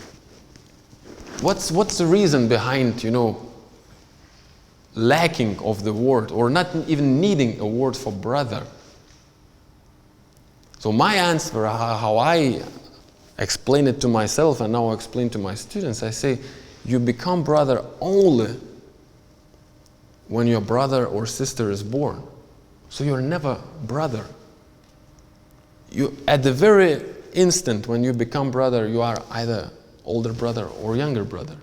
What's the reason behind, lacking of the word, or not even needing a word for brother? So my answer, how I explain it to myself and now I explain to my students, I say, you become brother only when your brother or sister is born. So you're never brother. You, at the very instant when you become brother, you are either older brother or younger brother.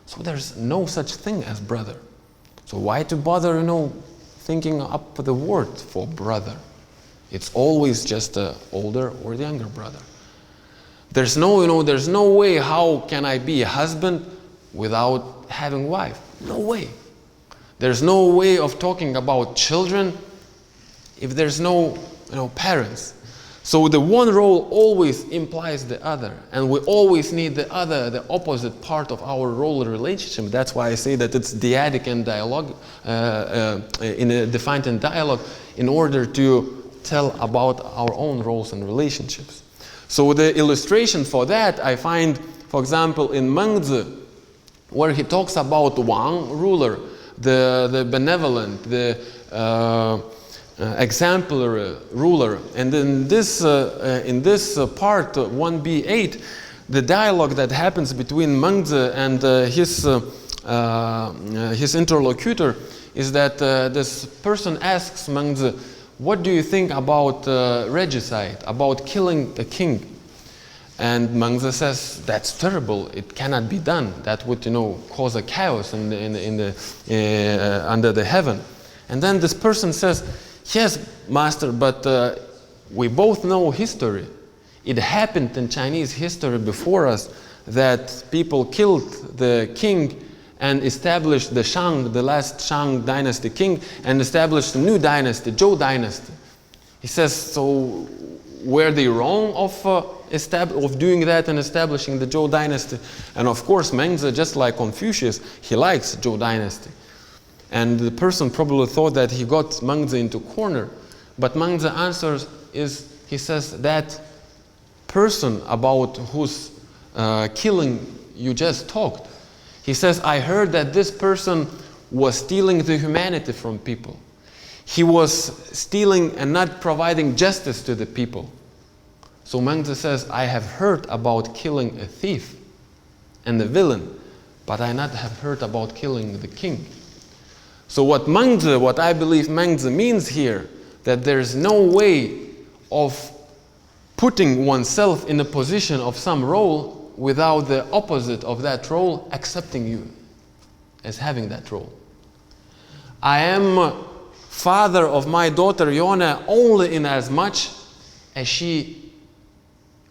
So there's no such thing as brother. So why to bother, thinking up the word for brother? It's always just the older or the younger brother. There's no way how can I be a husband without having wife. No way. There's no way of talking about children if there's no parents. So the one role always implies the other, and we always need the other, the opposite part of our role relationship. That's why I say that it's dyadic and dialogue, defined in dialogue, in order to tell about our own roles and relationships. So the illustration for that I find, for example, in Mengzi, where he talks about Wang, ruler, the benevolent, the exemplary ruler. And in this part 1b8, the dialogue that happens between Mengzi and his interlocutor is that this person asks Mengzi, what do you think about regicide, about killing a king? And Mengzi says, that's terrible, it cannot be done. That would cause a chaos under the heaven. And then this person says, yes, master, but we both know history. It happened in Chinese history before us that people killed the king and established the Shang, the last Shang dynasty king, and established a new dynasty, Zhou dynasty. He says, so were they wrong of doing that and establishing the Zhou dynasty? And of course, Mengzi, just like Confucius, he likes Zhou dynasty. And the person probably thought that he got Mengzi into corner. But Mengzi answers he says, that person about whose killing you just talked, he says, I heard that this person was stealing the humanity from people. He was stealing and not providing justice to the people. So Mengzi says, I have heard about killing a thief and the villain, but I not have heard about killing the king. So what I believe Mengzi means here, that there's no way of putting oneself in a position of some role without the opposite of that role accepting you as having that role. I am father of my daughter Yona only in as much as she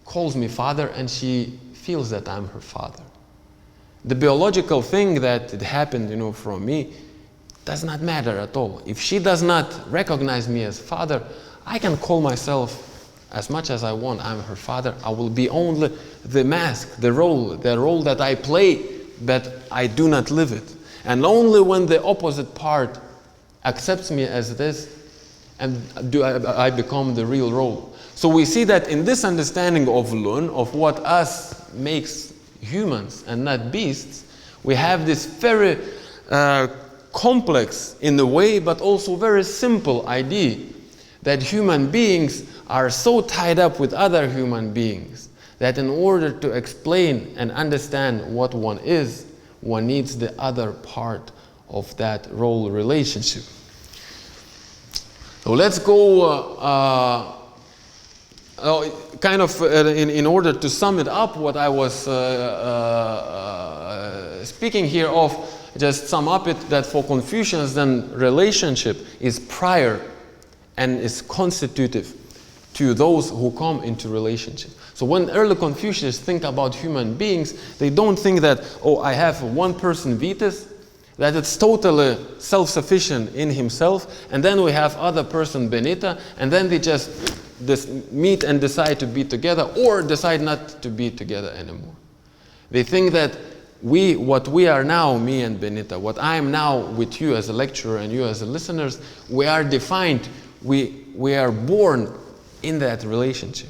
calls me father and she feels that I'm her father. The biological thing that it happened, from me, does not matter at all. If she does not recognize me as father, I can call myself as much as I want. I'm her father. I will be only the mask, the role that I play, but I do not live it. And only when the opposite part accepts me as this, and I become the real role. So we see that in this understanding of Lun, of what us makes humans and not beasts, we have this very complex in a way, but also very simple idea that human beings are so tied up with other human beings that in order to explain and understand what one is, one needs the other part of that role relationship. So let's go in order to sum it up what I was speaking here of, just sum up it that for Confucians then relationship is prior and is constitutive to those who come into relationship. So when early Confucians think about human beings, they don't think that, I have one person, Vytis, that it's totally self-sufficient in himself, and then we have other person, Benita, and then they just meet and decide to be together or decide not to be together anymore. They think that what we are now, me and Benita, what I am now with you as a lecturer and you as a listeners, we are defined, we are born in that relationship.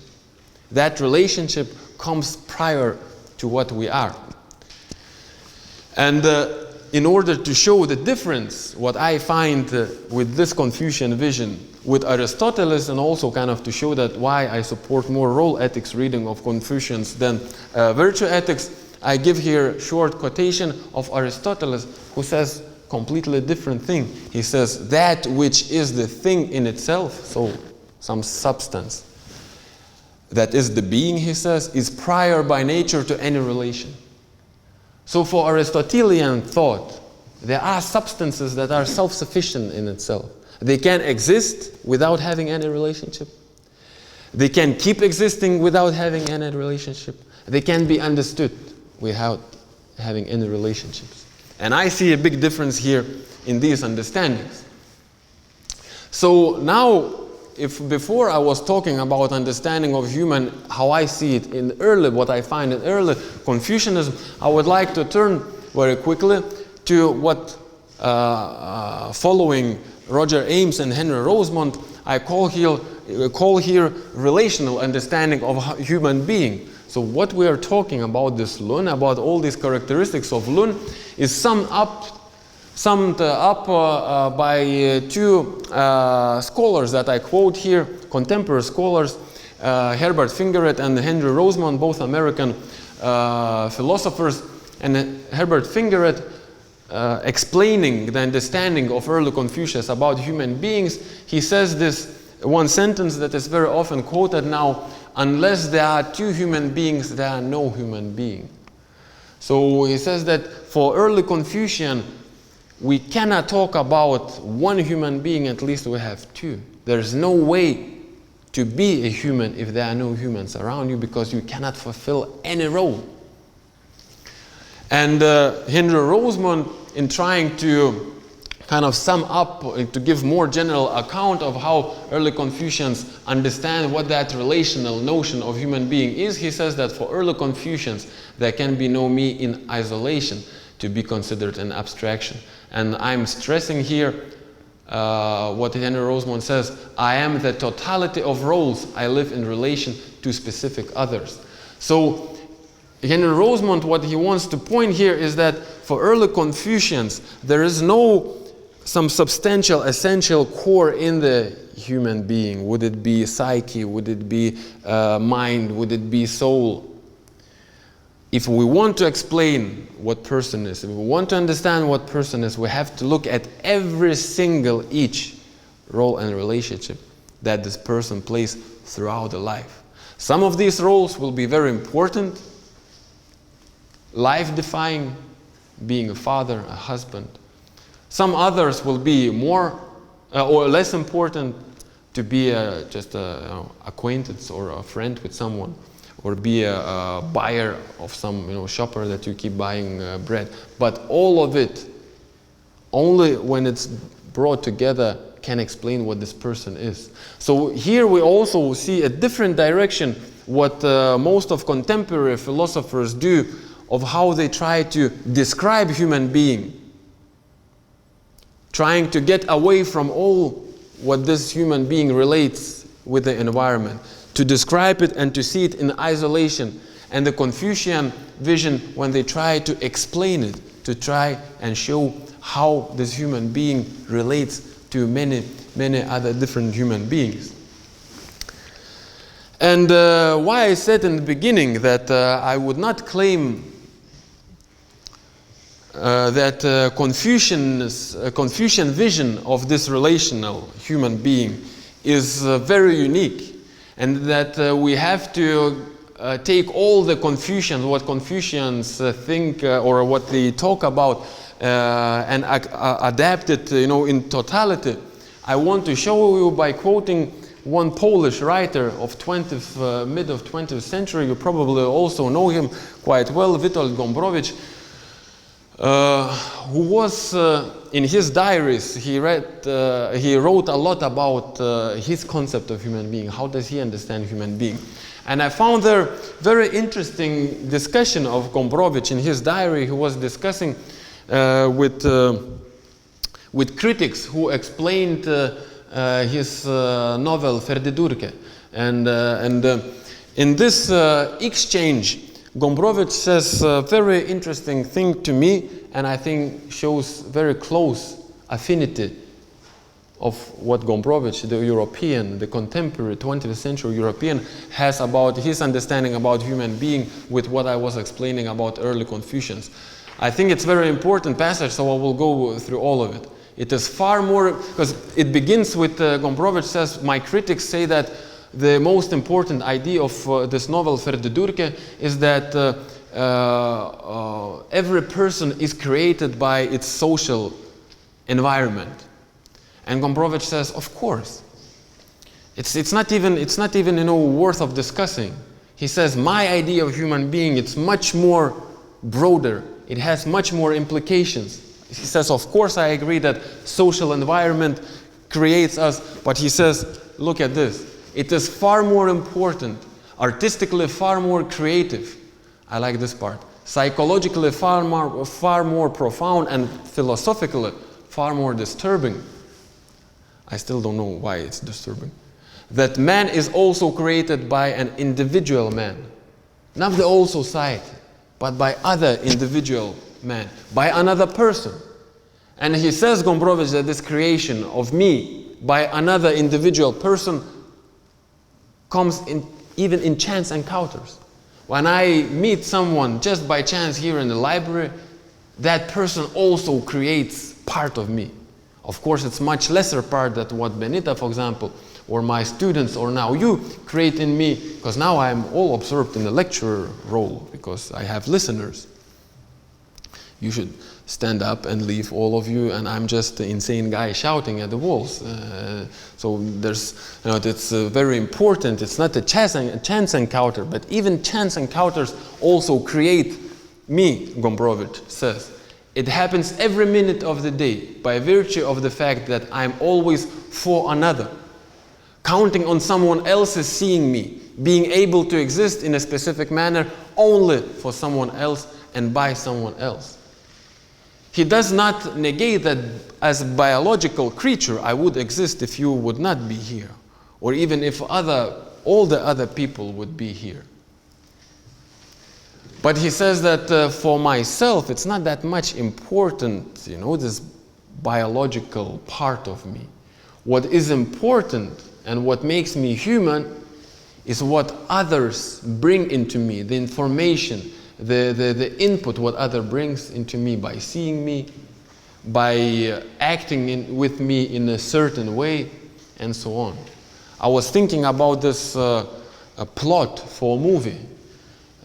That relationship comes prior to what we are. And in order to show the difference, what I find with this Confucian vision with Aristoteles, and also kind of to show that why I support more role ethics reading of Confucians than virtue ethics, I give here a short quotation of Aristoteles, who says completely different thing. He says, that which is the thing in itself, so some substance, that is the being, he says, is prior by nature to any relation. So for Aristotelian thought, there are substances that are self-sufficient in itself. They can exist without having any relationship. They can keep existing without having any relationship. They can be understood without having any relationships. And I see a big difference here in these understandings. So now, if before I was talking about understanding of human, how I see it in early, what I find in early Confucianism, I would like to turn very quickly to what following Roger Ames and Henry Rosemont, I call here relational understanding of human being. So what we are talking about this Lun, about all these characteristics of Lun, is summed up by two scholars that I quote here, contemporary scholars, Herbert Fingeret and Henry Rosemont, both American philosophers. And Herbert Fingeret, explaining the understanding of early Confucius about human beings, he says this one sentence that is very often quoted now: unless there are two human beings, there are no human being. So he says that for early Confucian, we cannot talk about one human being, at least we have two. There's no way to be a human if there are no humans around you, because you cannot fulfill any role. And Henry Rosemont, in trying to kind of sum up, to give more general account of how early Confucians understand what that relational notion of human being is, he says that for early Confucians, there can be no me in isolation to be considered an abstraction. And I'm stressing here what Henry Rosemont says: I am the totality of roles. I live in relation to specific others. So Henry Rosemont, what he wants to point here is that for early Confucians, there is no some substantial, essential core in the human being. Would it be psyche? Would it be mind? Would it be soul? If we want to explain what person is, if we want to understand what person is, we have to look at every single each role and relationship that this person plays throughout the life. Some of these roles will be very important, life-defining, being a father, a husband. Some others will be more or less important, to be just an acquaintance or a friend with someone, or be a buyer of some shopper that you keep buying bread. But all of it, only when it's brought together, can explain what this person is. So here we also see a different direction what most of contemporary philosophers do, of how they try to describe human being, trying to get away from all what this human being relates with the environment, to describe it and to see it in isolation. And the Confucian vision, when they try to explain it, to try and show how this human being relates to many, many other different human beings. And why I said in the beginning that I would not claim that Confucian vision of this relational human being is very unique, and that we have to take all the Confucians, what Confucians think or what they talk about, and adapt it, in totality. I want to show you by quoting one Polish writer of mid of 20th century. You probably also know him quite well, Witold Gombrowicz, who was in his diaries, he wrote a lot about his concept of human being. How does he understand human being? And I found there very interesting discussion of Gombrowicz in his diary. He was discussing with critics who explained his novel Ferdidurke. And in this exchange, Gombrowicz says a very interesting thing to me, and I think shows very close affinity of what Gombrowicz, the European, the contemporary 20th century European, has about his understanding about human being with what I was explaining about early Confucians. I think it's a very important passage, so I will go through all of it. It is far more, because it begins with Gombrowicz says, my critics say that the most important idea of this novel Ferdidurke is that every person is created by its social environment. And Gombrowicz says, of course, it's not even worth of discussing. He says, my idea of human being, it's much more broader. it has much more implications. He says, of course, I agree that social environment creates us, but he says, look at this. It is far more important, artistically far more creative. I like this part. Psychologically far more profound, and philosophically far more disturbing. I still don't know why it's disturbing. That man is also created by an individual man. Not the whole society, but by other individual man, by another person. And he says, Gombrowicz, that this creation of me by another individual person comes even in chance encounters. When I meet someone just by chance here in the library, that person also creates part of me. Of course, it's much lesser part than what Benita, for example, or my students, or now you create in me, because now I'm all absorbed in the lecturer role, because I have listeners. You should stand up and leave, all of you, and I'm just the insane guy shouting at the walls. So there's, it's very important. It's not a chance encounter, but even chance encounters also create me, Gombrowicz says. It happens every minute of the day by virtue of the fact that I'm always for another, counting on someone else's seeing me, being able to exist in a specific manner only for someone else and by someone else. He does not negate that as a biological creature I would exist if you would not be here, or even if all the other people would be here. But he says that for myself, it's not that much important, this biological part of me. What is important and what makes me human is what others bring into me, the information, the input what other brings into me by seeing me, by acting with me in a certain way, and so on. I was thinking about this a plot for a movie.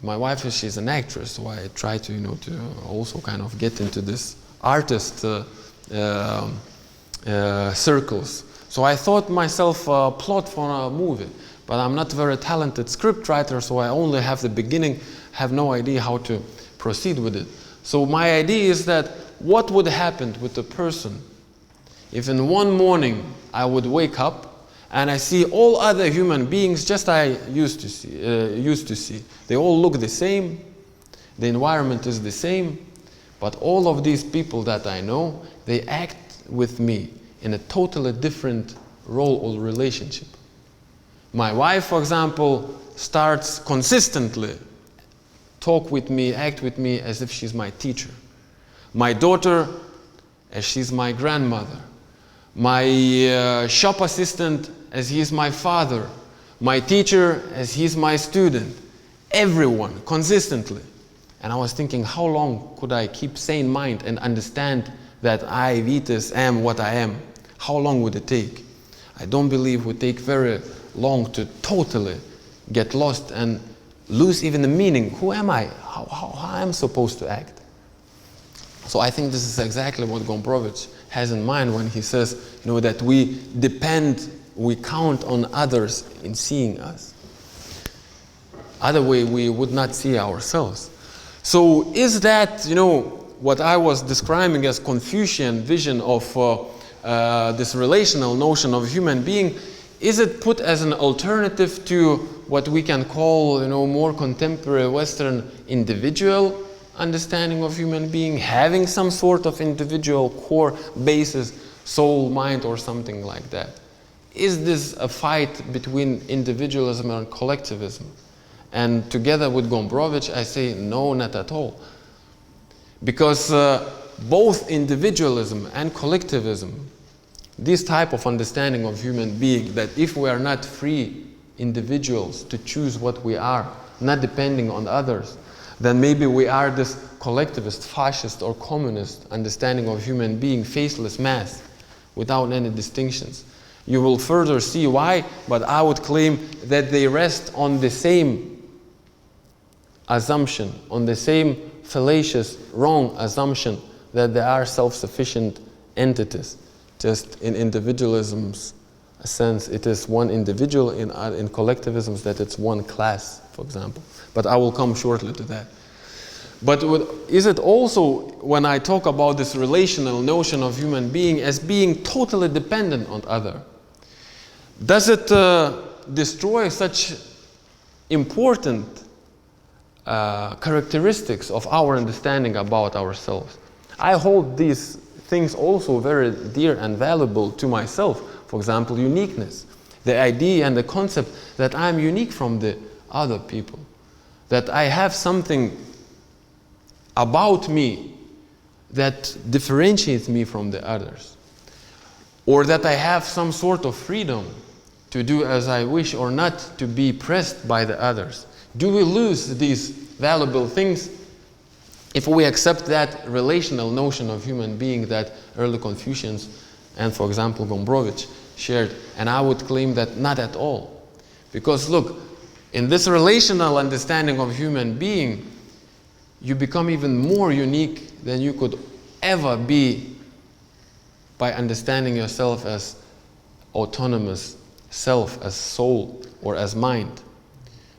My wife, she's an actress, so I try to, to also kind of get into this artist circles. So I thought myself a plot for a movie, but I'm not a very talented script writer, so I only have the beginning, have no idea how to proceed with it. So my idea is that what would happen with a person if in one morning I would wake up and I see all other human beings just I used to see. They all look the same, the environment is the same, but all of these people that I know, they act with me in a totally different role or relationship. My wife, for example, starts consistently talk with me, act with me as if she's my teacher. My daughter, as she's my grandmother. My shop assistant, as he is my father. My teacher, as he's my student. Everyone, consistently. And I was thinking, how long could I keep sane mind and understand that I, Vytis, am what I am? How long would it take? I don't believe it would take very long to totally get lost and lose even the meaning. Who am I? How am I supposed to act? So I think this is exactly what Gombrowicz has in mind when he says, that we depend, we count on others in seeing us. Other way we would not see ourselves. So is that, what I was describing as Confucian vision of this relational notion of human being, is it put as an alternative to what we can call, more contemporary Western individual understanding of human being, having some sort of individual core basis, soul, mind, or something like that? Is this a fight between individualism and collectivism? And together with Gombrowicz, I say no, not at all. Because both individualism and collectivism, this type of understanding of human being, that if we are not free individuals to choose what we are, not depending on others, then maybe we are this collectivist, fascist, or communist understanding of human being, faceless mass, without any distinctions. You will further see why, but I would claim that they rest on the same assumption, on the same fallacious, wrong assumption that they are self-sufficient entities. Just in individualism's sense, it is one individual, in collectivisms that it's one class, for example. But I will come shortly to that. But is it also, when I talk about this relational notion of human being as being totally dependent on other, does it destroy such important characteristics of our understanding about ourselves? I hold these things also very dear and valuable to myself. For example, uniqueness, the idea and the concept that I'm unique from the other people, that I have something about me that differentiates me from the others, or that I have some sort of freedom to do as I wish or not to be pressed by the others. Do we lose these valuable things if we accept that relational notion of human being that early Confucians and, for example, Gombrowicz shared? And I would claim that not at all. Because look, in this relational understanding of human being, you become even more unique than you could ever be by understanding yourself as autonomous self, as soul, or as mind.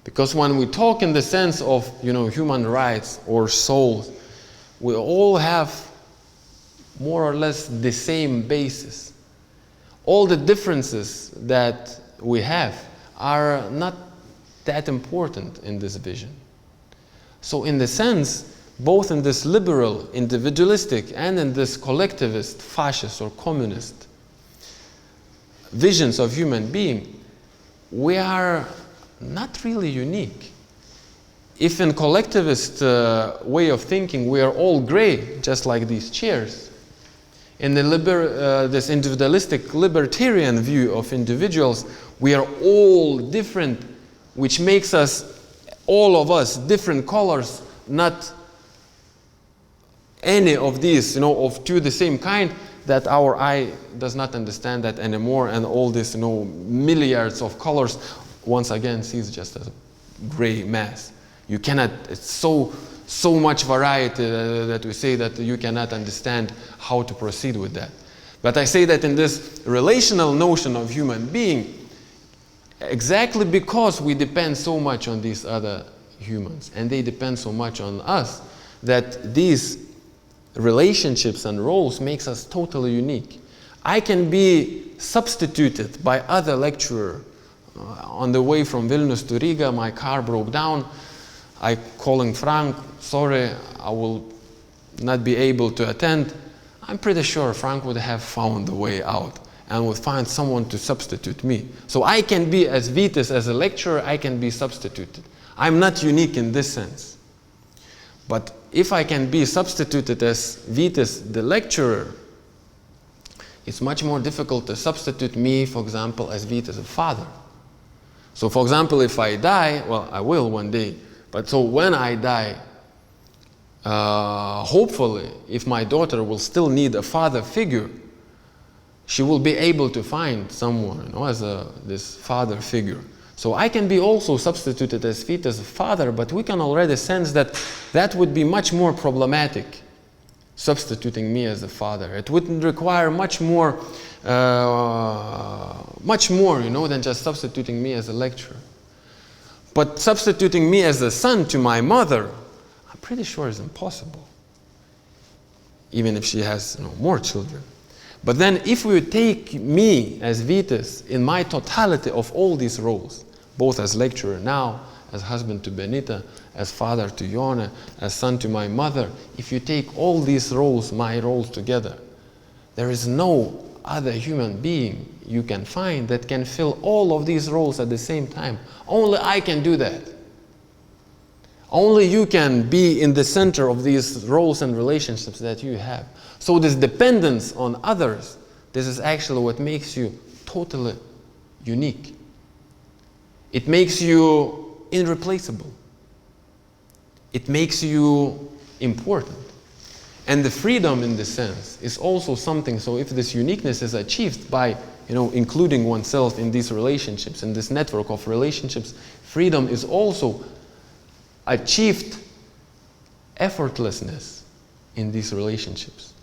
Because when we talk in the sense of, human rights or souls, we all have more or less the same basis. All the differences that we have are not that important in this vision. So in the sense, both in this liberal, individualistic, and in this collectivist, fascist, or communist visions of human being, we are not really unique. If in collectivist way of thinking we are all gray, just like these chairs, in the this individualistic libertarian view of individuals, we are all different, which makes us, all of us, different colors, not any of these, of two the same kind, that our eye does not understand that anymore, and all this, milliards of colors, once again sees just as a gray mass. You cannot, it's so much variety that we say that you cannot understand how to proceed with that. But I say that in this relational notion of human being, exactly because we depend so much on these other humans, and they depend so much on us, that these relationships and roles makes us totally unique. I can be substituted by other lecturer. On the way from Vilnius to Riga, my car broke down. I calling Frank, sorry, I will not be able to attend. I'm pretty sure Frank would have found the way out and would find someone to substitute me. So I can be, as Vytis, as a lecturer, I can be substituted. I'm not unique in this sense. But if I can be substituted as Vytis, the lecturer, it's much more difficult to substitute me, for example, as Vytis, a father. So, for example, if I die, well, I will one day, but so when I die, hopefully, if my daughter will still need a father figure, she will be able to find someone, as this father figure. So I can be also substituted as Vytis, a father, but we can already sense that that would be much more problematic, substituting me as a father. It would require much more, than just substituting me as a lecturer. But substituting me as a son to my mother, I'm pretty sure is impossible, even if she has more children. But then if we take me as Vytis in my totality of all these roles, both as lecturer now, as husband to Benita, as father to Yone, as son to my mother, if you take all these roles, my roles together, there is no other human being you can find that can fill all of these roles at the same time. Only I can do that. Only you can be in the center of these roles and relationships that you have. So this dependence on others, this is actually what makes you totally unique. It makes you irreplaceable. It makes you important. And the freedom in this sense is also something, so if this uniqueness is achieved by including oneself in these relationships, in this network of relationships, freedom is also achieved effortlessness in these relationships.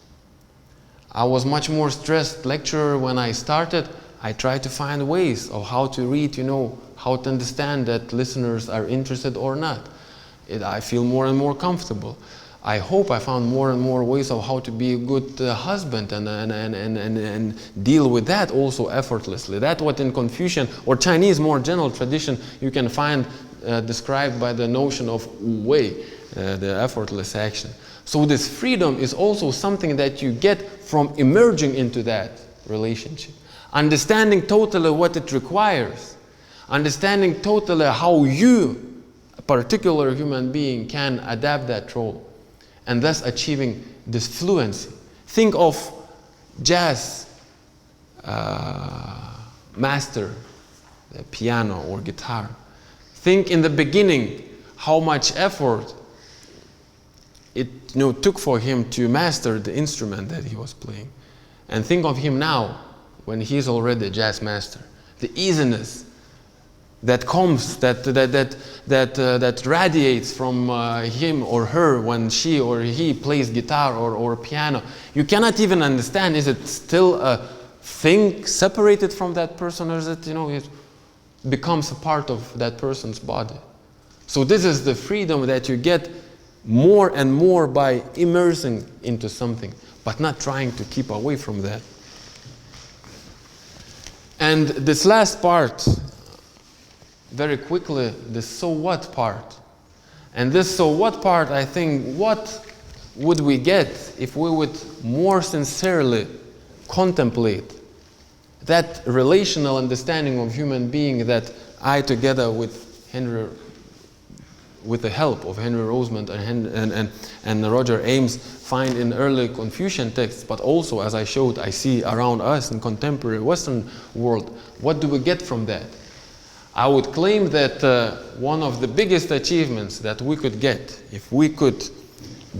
I was much more stressed lecturer when I started. I tried to find ways of how to read, how to understand that listeners are interested or not. I feel more and more comfortable. I hope I found more and more ways of how to be a good husband and deal with that also effortlessly. That's what in Confucian or Chinese more general tradition you can find described by the notion of wu wei, the effortless action. So this freedom is also something that you get from emerging into that relationship. Understanding totally what it requires. Understanding totally how you, a particular human being, can adapt that role. And thus achieving this fluency. Think of jazz master, the piano or guitar. Think in the beginning how much effort it took for him to master the instrument that he was playing. And think of him now when he's already a jazz master. The easiness that comes, that radiates from him or her when she or he plays guitar or piano. You cannot even understand, is it still a thing separated from that person, or is it, it becomes a part of that person's body? So this is the freedom that you get more and more by immersing into something, but not trying to keep away from that. And this last part, very quickly, the so what part. And this so what part, I think, what would we get if we would more sincerely contemplate that relational understanding of human being that I, together with the help of Henry Rosemont and Roger Ames, find in early Confucian texts, but also, as I showed, I see around us in contemporary Western world. What do we get from that? I would claim that one of the biggest achievements that we could get, if we could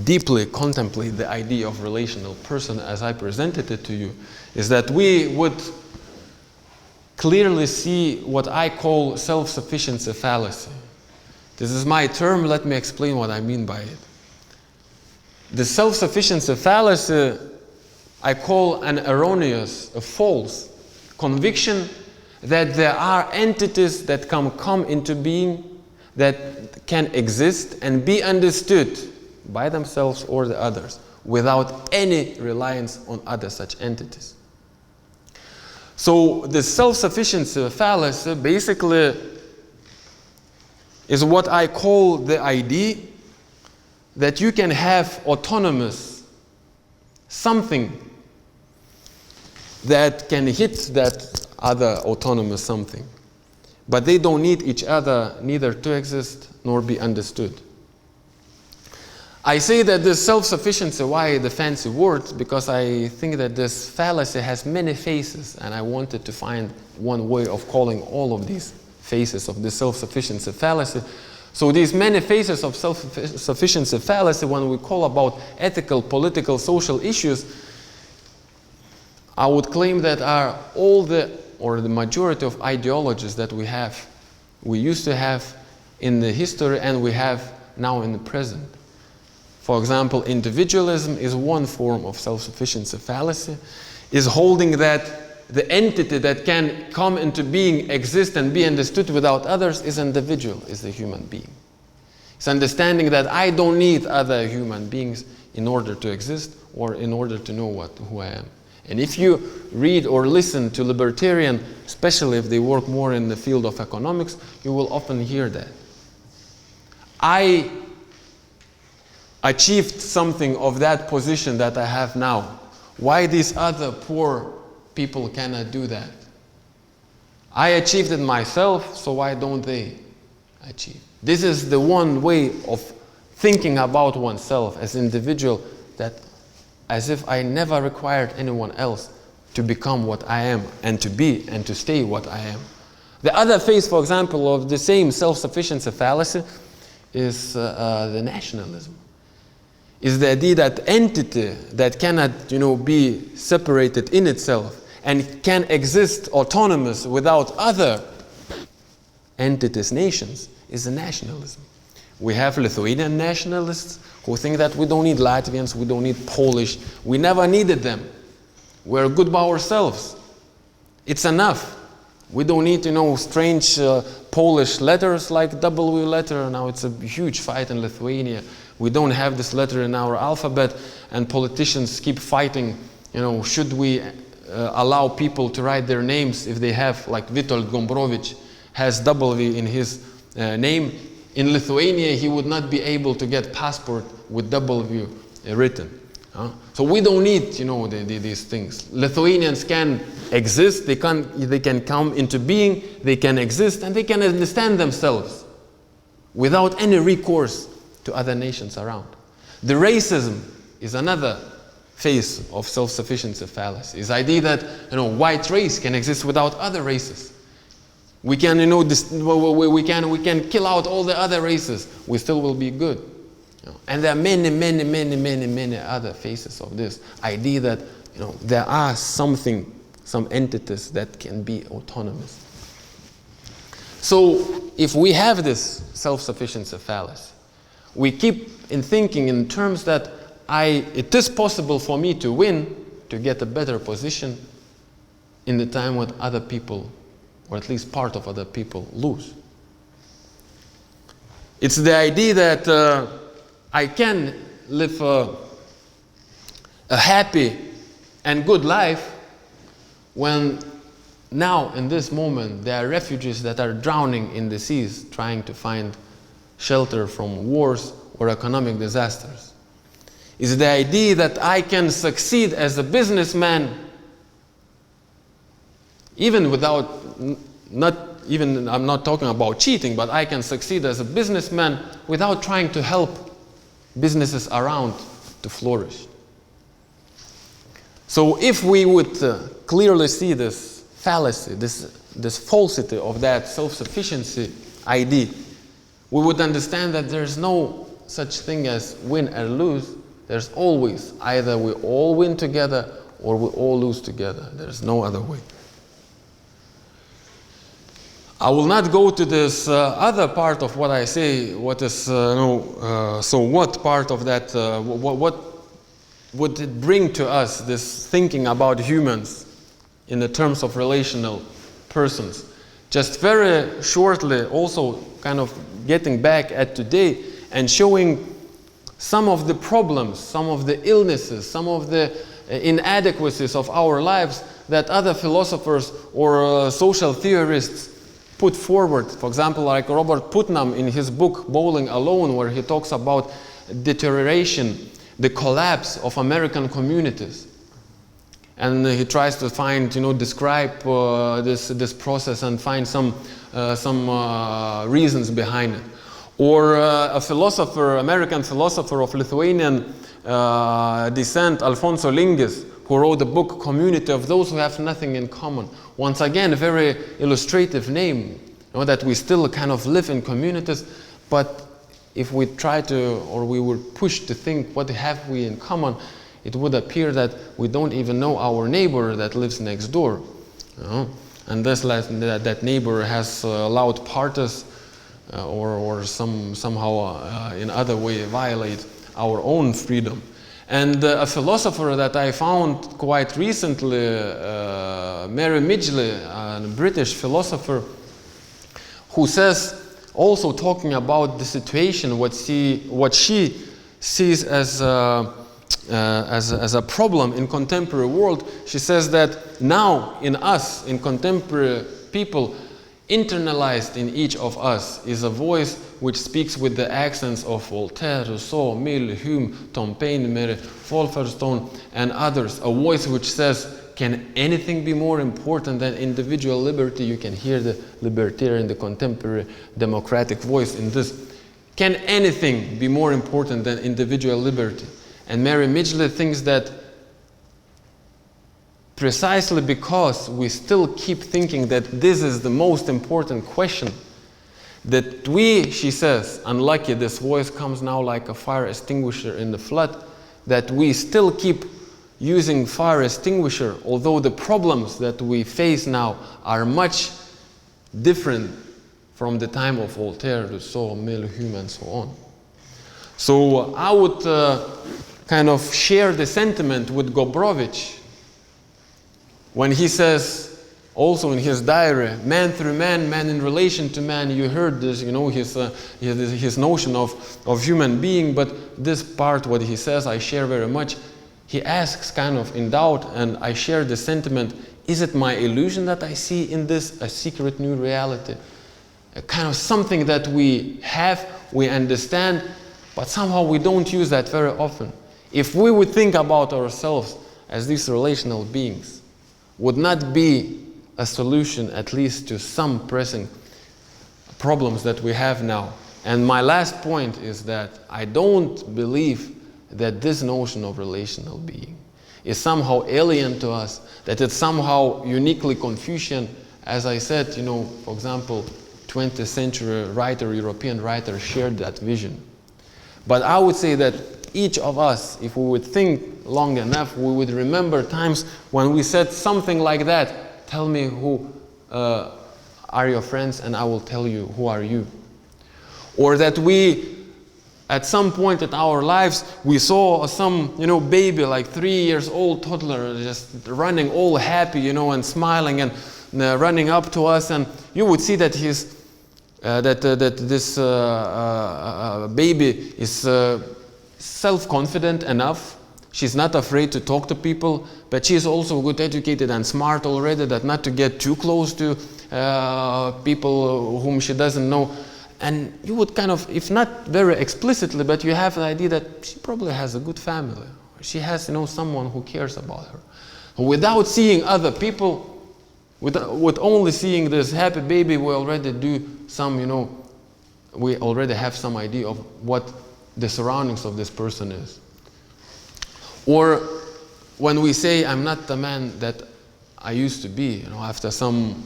deeply contemplate the idea of relational person as I presented it to you, is that we would clearly see what I call self-sufficiency fallacy. This is my term, let me explain what I mean by it. The self-sufficiency fallacy I call an erroneous, a false conviction that there are entities that can come into being, that can exist and be understood by themselves or the others without any reliance on other such entities. So the self-sufficiency fallacy basically is what I call the idea that you can have autonomous something that can hit that other autonomous something, but they don't need each other neither to exist nor be understood. I say that this self-sufficiency, why the fancy words? Because I think that this fallacy has many faces, and I wanted to find one way of calling all of these faces of the self-sufficiency fallacy. So these many faces of self-sufficiency fallacy, when we call about ethical, political, social issues, I would claim that are all the majority of ideologies that we used to have in the history and we have now in the present. For example, individualism is one form of self-sufficiency fallacy, is holding that the entity that can come into being, exist and be understood without others is individual, is the human being. It's understanding that I don't need other human beings in order to exist or in order to know who I am. And if you read or listen to libertarian, especially if they work more in the field of economics, you will often hear that. I achieved something of that position that I have now. Why these other poor people cannot do that? I achieved it myself, so why don't they achieve? This is the one way of thinking about oneself as an individual, that as if I never required anyone else to become what I am and to be and to stay what I am. The other phase, for example, of the same self-sufficiency fallacy is the nationalism. Is the idea that entity that cannot, be separated in itself and can exist autonomous without other entities, nations, is a nationalism. We have Lithuanian nationalists who think that we don't need Latvians, we don't need Polish, we never needed them. We're good by ourselves. It's enough We don't need, strange Polish letters like W letter. Now it's a huge fight in Lithuania. We don't have this letter in our alphabet, and politicians keep fighting. Should we allow people to write their names if they have, like Witold Gombrowicz has W in his name. In Lithuania, he would not be able to get passport with W written. So we don't need, these things. Lithuanians can exist, they can come into being, they can exist, and they can understand themselves without any recourse to other nations around. The racism is another phase of self-sufficiency fallacy. It's the idea that, white race can exist without other races. We can, we can kill out all the other races. We still will be good. And there are many other phases of this idea that, there are some entities that can be autonomous. So if we have this self-sufficiency fallacy, we keep thinking in terms that it is possible for me to win, to get a better position in the time when other people, or at least part of other people, lose. It's the idea that I can live a happy and good life when now, in this moment, there are refugees that are drowning in the seas trying to find shelter from wars or economic disasters. It's the idea that I can succeed as a businessman even without, I'm not talking about cheating, but I can succeed as a businessman without trying to help businesses around to flourish. So if we would clearly see this fallacy, this falsity of that self-sufficiency idea, we would understand that there's no such thing as win or lose. There's always either we all win together or we all lose together. There's no other way. I will not go to this other part of what I say, what is, so what part of that, what would it bring to us, this thinking about humans in the terms of relational persons? Just very shortly, also kind of getting back at today and showing some of the problems, some of the illnesses, some of the inadequacies of our lives that other philosophers or social theorists put forward. For example, like Robert Putnam in his book Bowling Alone, where he talks about deterioration, the collapse of American communities. And he tries to find, describe this process and find some reasons behind it. Or a philosopher, American philosopher of Lithuanian descent, Alfonso Lingis, who wrote the book Community of Those Who Have Nothing in Common. Once again, a very illustrative name, that we still kind of live in communities, but if we try to, or we were pushed to think what have we in common, it would appear that we don't even know our neighbor that lives next door. And that neighbor has loud parties or somehow in other way violate our own freedom. And a philosopher that I found quite recently, Mary Midgley, a British philosopher, who says, also talking about the situation, what she sees as a problem in contemporary world, she says that now in us, in contemporary people, internalized in each of us is a voice which speaks with the accents of Voltaire, Rousseau, Mill, Hume, Tom Paine, Mary Wolverstone, and others. A voice which says, can anything be more important than individual liberty? You can hear the libertarian, the contemporary democratic voice in this. Can anything be more important than individual liberty? And Mary Midgley thinks that precisely because we still keep thinking that this is the most important question, that we, she says, unlucky, this voice comes now like a fire extinguisher in the flood, that we still keep using fire extinguisher, although the problems that we face now are much different from the time of Voltaire, Rousseau, Mill, Hume, and so on. So I would kind of share the sentiment with Gombrowicz when he says, also in his diary, man through man, man in relation to man. You heard this, you know, his notion of human being, but this part, what he says, I share very much. He asks kind of in doubt, and I share the sentiment, is it my illusion that I see in this a secret new reality? A kind of something that we have, we understand, but somehow we don't use that very often. If we would think about ourselves as these relational beings, would not be a solution at least to some pressing problems that we have now. And my last point is that I don't believe that this notion of relational being is somehow alien to us, that it's somehow uniquely Confucian. As I said, you know, for example, 20th century writer, European writer shared that vision. But I would say that each of us, if we would think long enough, we would remember times when we said something like that. Tell me who are your friends and I will tell you who are you. Or that we, at some point in our lives, we saw some, you know, baby, like 3 years old toddler, just running all happy, you know, and smiling and running up to us, and you would see that this baby is self-confident enough. She's not afraid to talk to people, but she's also good educated and smart already, that not to get too close to people whom she doesn't know. And you would kind of, if not very explicitly, but you have the idea that she probably has a good family. She has, you know, someone who cares about her. Without seeing other people, with only seeing this happy baby, we already do some, you know, we already have some idea of what the surroundings of this person is. Or when we say, I'm not the man that I used to be, you know, after some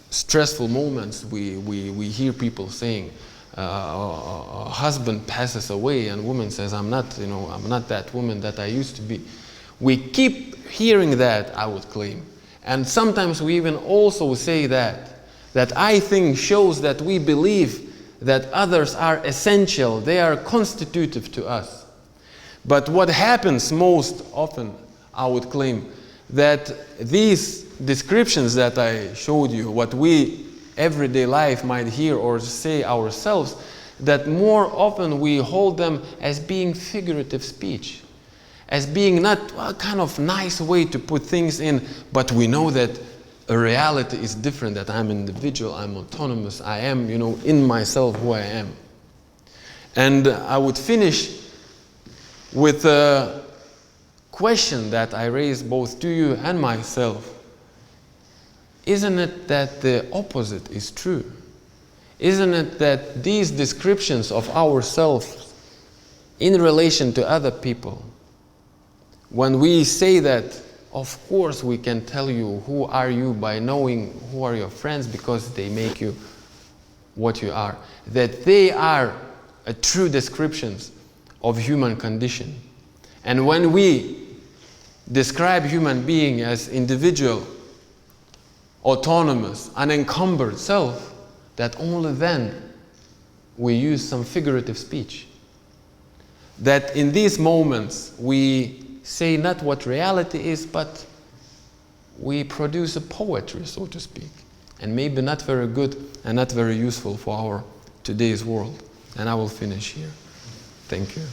stressful moments, we hear people saying, a husband passes away and woman says, I'm not that woman that I used to be. We keep hearing that, I would claim. And sometimes we even also say that I think shows that we believe that others are essential, they are constitutive to us. But what happens most often, I would claim, that these descriptions that I showed you, what we everyday life might hear or say ourselves, that more often we hold them as being figurative speech, as being not a kind of nice way to put things in, but we know that a reality is different, that I'm an individual, I'm autonomous, I am, you know, in myself who I am. And I would finish with a question that I raise both to you and myself. Isn't it that the opposite is true? Isn't it that these descriptions of ourselves in relation to other people, when we say that, of course we can tell you who are you by knowing who are your friends because they make you what you are, that they are true descriptions of human condition. And when we describe human being as individual, autonomous, unencumbered self, that only then we use some figurative speech. That in these moments we say not what reality is, but we produce a poetry, so to speak, and maybe not very good and not very useful for our today's world. And I will finish here. Thank you.